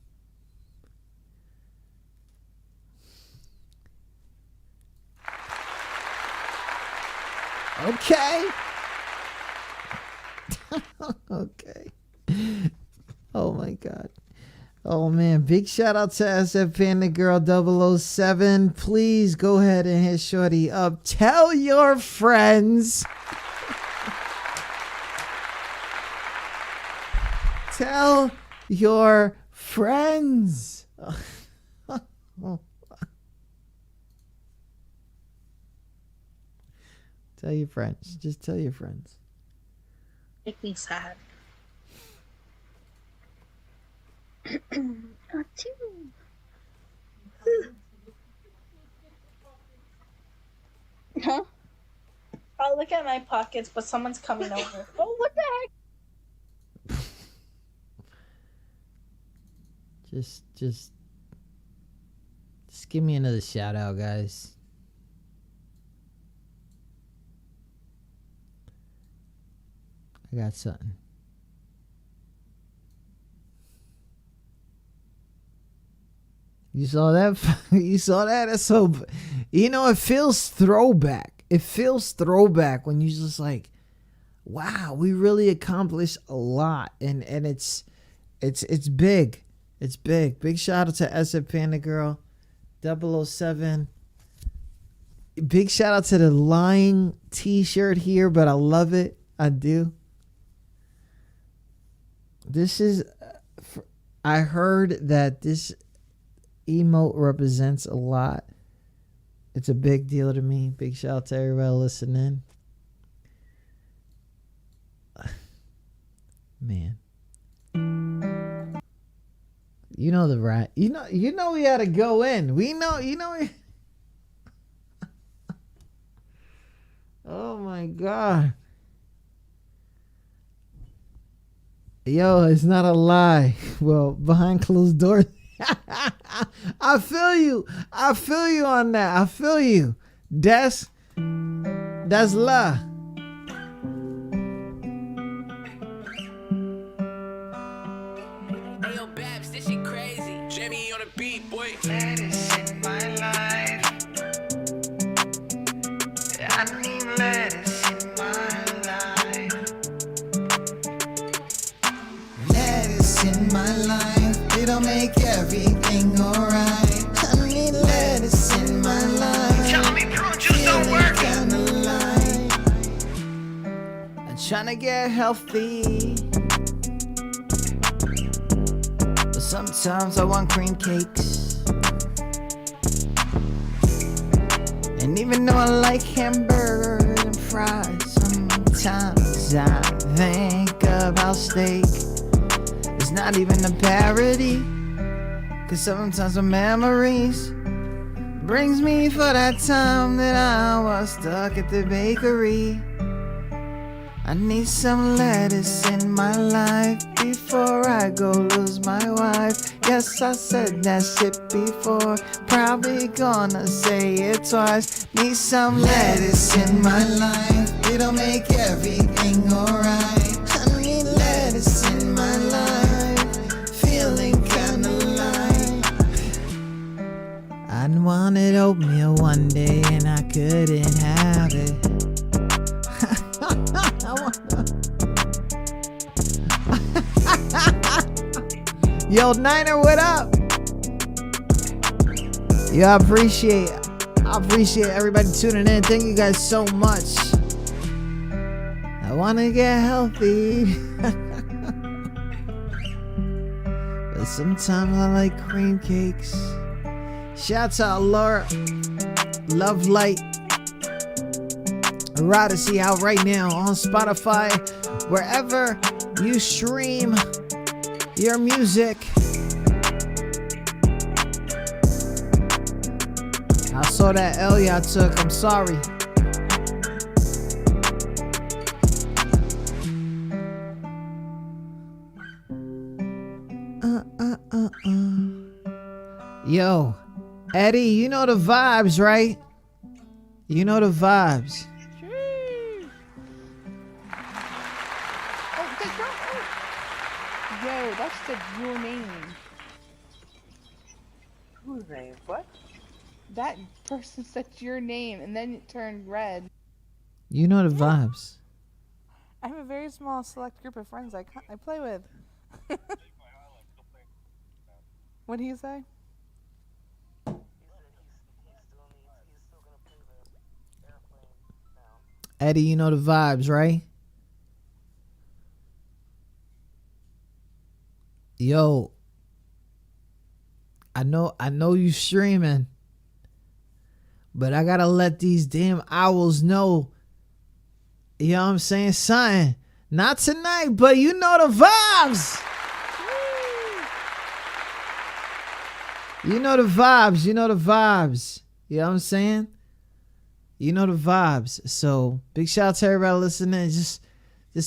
Okay. Okay. Oh my God. Oh man, big shout out to SF Panda Girl 007. Please go ahead and hit Shorty up. Tell your friends. Tell your friends. Tell your friends. Just tell your friends. Make me sad. Huh? I'll look at my pockets, but someone's coming over. Oh, what the heck? Just give me another shout out, guys. I got something. You saw that? You saw that? That's so, you know, it feels throwback. It feels throwback when you just like, wow, we really accomplished a lot. And it's big. It's big. Big shout out to SF Panda Girl 007. Big shout out to the Lying t-shirt here, but I love it. I do. This is, I heard that this emote represents a lot. It's a big deal to me. Big shout out to everybody listening. Man. You know the right. You know we had to go in. We know. Oh my God. Yo, it's not a lie. Well, behind closed doors. I feel you on that. I feel you. That's la. Ayo, Babs, this shit crazy. Jimmy on the beat, boy. Lettuce in my life. I need lettuce in my life. Lettuce in trying to get healthy. But sometimes I want cream cakes. And even though I like hamburgers and fries, sometimes I think about steak. It's not even a parody, 'cause sometimes the memories brings me for that time that I was stuck at the bakery. I need some lettuce in my life before I go lose my wife. Yes, I said that shit before, probably gonna say it twice. Need some lettuce in my life, it'll make everything alright. I need lettuce in my life, feeling kinda light. I wanted oatmeal one day and I couldn't have it. Yo, Niner, what up? Yo, I appreciate everybody tuning in. Thank you guys so much. I want to get healthy. But sometimes I like cream cakes. Shouts out Alaura, Lovelight, EROTICY out right now on Spotify, wherever you stream your music. I saw that L y'all took. I'm sorry. Yo, Eddie, you know the vibes, right? You know the vibes. Yo, that's your name. Whose name? What? That person said your name and then it turned red. You know the vibes. I have a very small select group of friends I play with. What do you say? Eddie, you know the vibes, right? Yo, I know you streaming, but I gotta let these damn owls know. You know what I'm saying? Son, not tonight, but you know the vibes. You know the vibes. You know the vibes. You know what I'm saying? You know the vibes. So big shout out to everybody listening. Just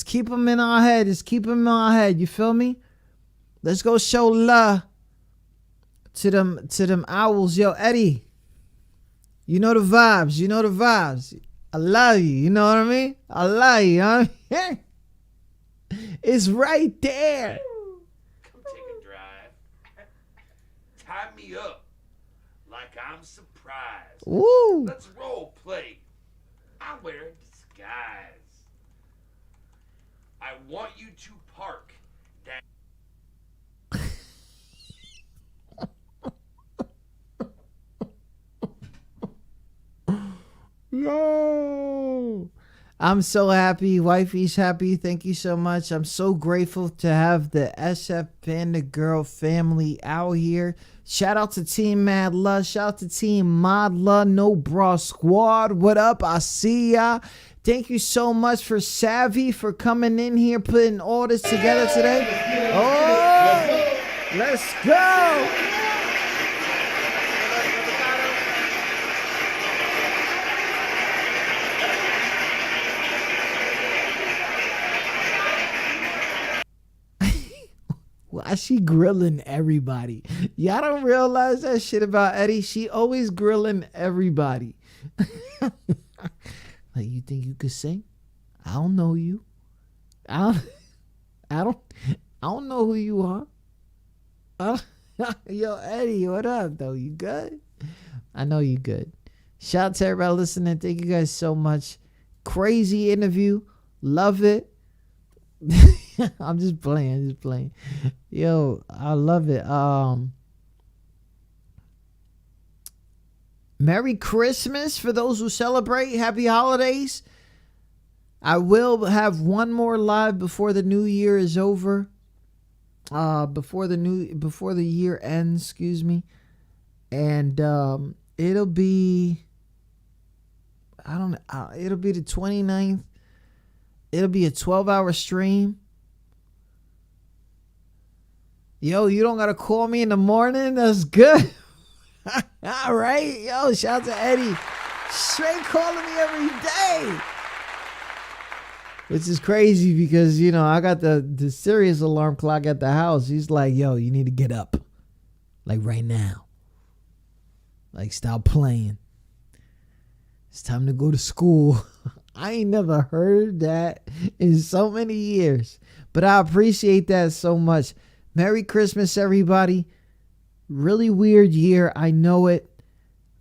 keep them in our head. Just keep them in our head. You feel me? Let's go show love to them owls. Yo, Eddie, you know the vibes. You know the vibes. I love you. You know what I mean? I love you. Huh? It's right there. Come take a drive. Tie me up like I'm surprised. Woo. Let's role play. I wear a disguise. I want you to park that. Yo, I'm so happy. Wifey's happy. Thank you so much. I'm so grateful to have the SF Panda Girl family out here. Shout out to Team Madluh. Shout out to Team Madluh. No Bra Squad. What up? I see ya. Thank you so much for Savvy for coming in here, putting all this together today. Oh, let's go. Why she grilling everybody? Y'all don't realize that shit about Eddie. She always grilling everybody. Like, you think you could sing? I don't know you. I don't know who you are. Yo, Eddie, what up though? You good? I know you good. Shout out to everybody listening. Thank you guys so much. Crazy interview. Love it. I'm just playing. Yo, I love it. Merry Christmas for those who celebrate. Happy holidays. I will have one more live before the new year is over. Before the year ends, excuse me. And it'll be it'll be the 29th. It'll be a 12-hour stream. Yo, you don't gotta call me in the morning. That's good. All right. Yo, shout out to Eddie. Straight calling me every day. Which is crazy because, you know, I got the serious alarm clock at the house. He's like, yo, you need to get up. Like right now. Like, stop playing. It's time to go to school. I ain't never heard that in so many years. But I appreciate that so much. Merry Christmas, everybody. Really weird year. I know it.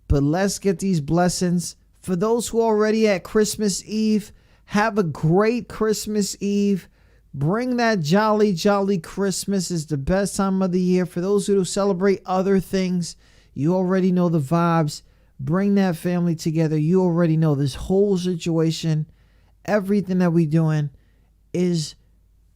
But let's get these blessings. For those who are already at Christmas Eve, have a great Christmas Eve. Bring that jolly, jolly Christmas. Is the best time of the year. For those who celebrate other things, you already know the vibes. Bring that family together. You already know this whole situation. Everything that we doing is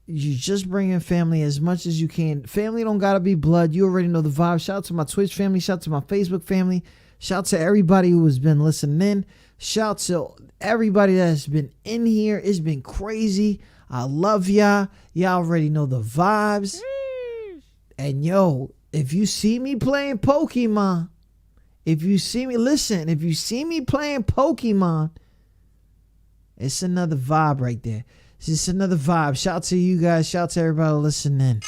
you just bring in family as much as you can. Family don't got to be blood. You already know the vibe. Shout out to my Twitch family. Shout out to my Facebook family. Shout out to everybody who has been listening in. Shout out to everybody that has been in here. It's been crazy. I love y'all. Y'all already know the vibes. And yo, if you see me playing Pokemon, if you see me playing Pokemon, it's another vibe right there. It's just another vibe. Shout out to you guys. Shout out to everybody listening.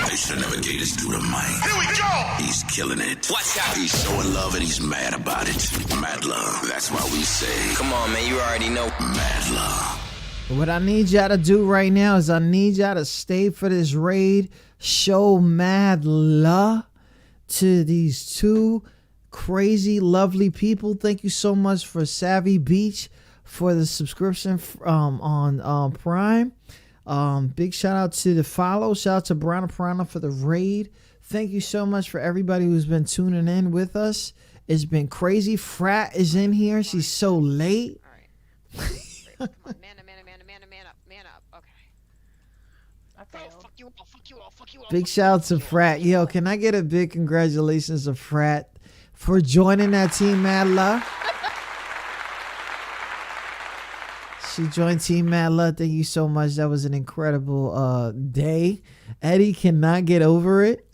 They should never gave this dude a mic. Here we go! He's killing it. Watch out! He's so in love and he's mad about it. Madluh. That's why we say, come on, man, you already know. Madluh. What I need y'all to do right now is I need y'all to stay for this raid. Show Madluh to these two crazy, lovely people. Thank you so much for Savvy Beach for the subscription on Prime. Big shout out to the follow. Shout out to Brana Piranha for the raid. Thank you so much for everybody who's been tuning in with us. It's been crazy. Frat is in here. She's so late. All right. Come on, man up. Okay. Oh, fuck you all. Big shout out to Frat. Yo, can I get a big congratulations to Frat for joining that team, Madluh? She joined Team Madluh. Thank you so much. That was an incredible day. Eddie cannot get over it,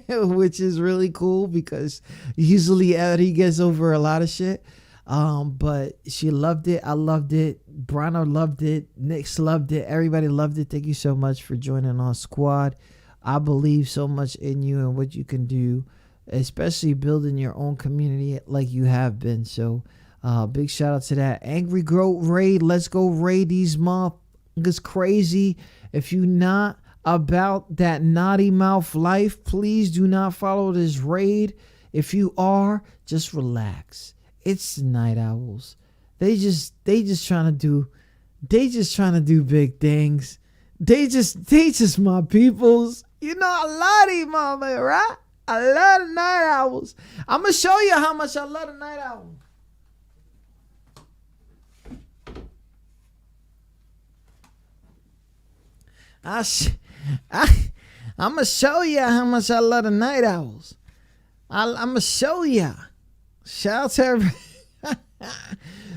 which is really cool because usually Eddie gets over a lot of shit. But she loved it. I loved it. Brano loved it. Nix loved it. Everybody loved it. Thank you so much for joining our squad. I believe so much in you and what you can do, especially building your own community like you have been. So big shout out to that. Angry Goat raid. Let's go raid these motherfuckers crazy. If you not about that naughty mouth life, please do not follow this raid. If you are, just relax. It's Night Owls. They just trying to do big things. They just my peoples. You know, I love these mama, right? I love the Night Owls. I'm gonna show you how much I love the Night Owl. I'm gonna show you how much I love the Night Owls. I'm gonna show ya. Shout out to everybody.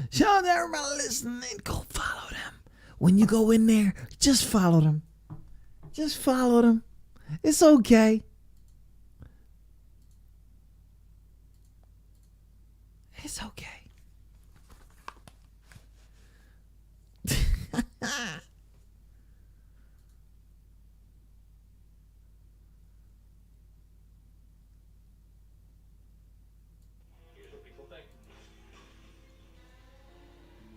Shout out to everybody listening. Go follow them. When you go in there, just follow them. Just follow them. It's okay. It's okay.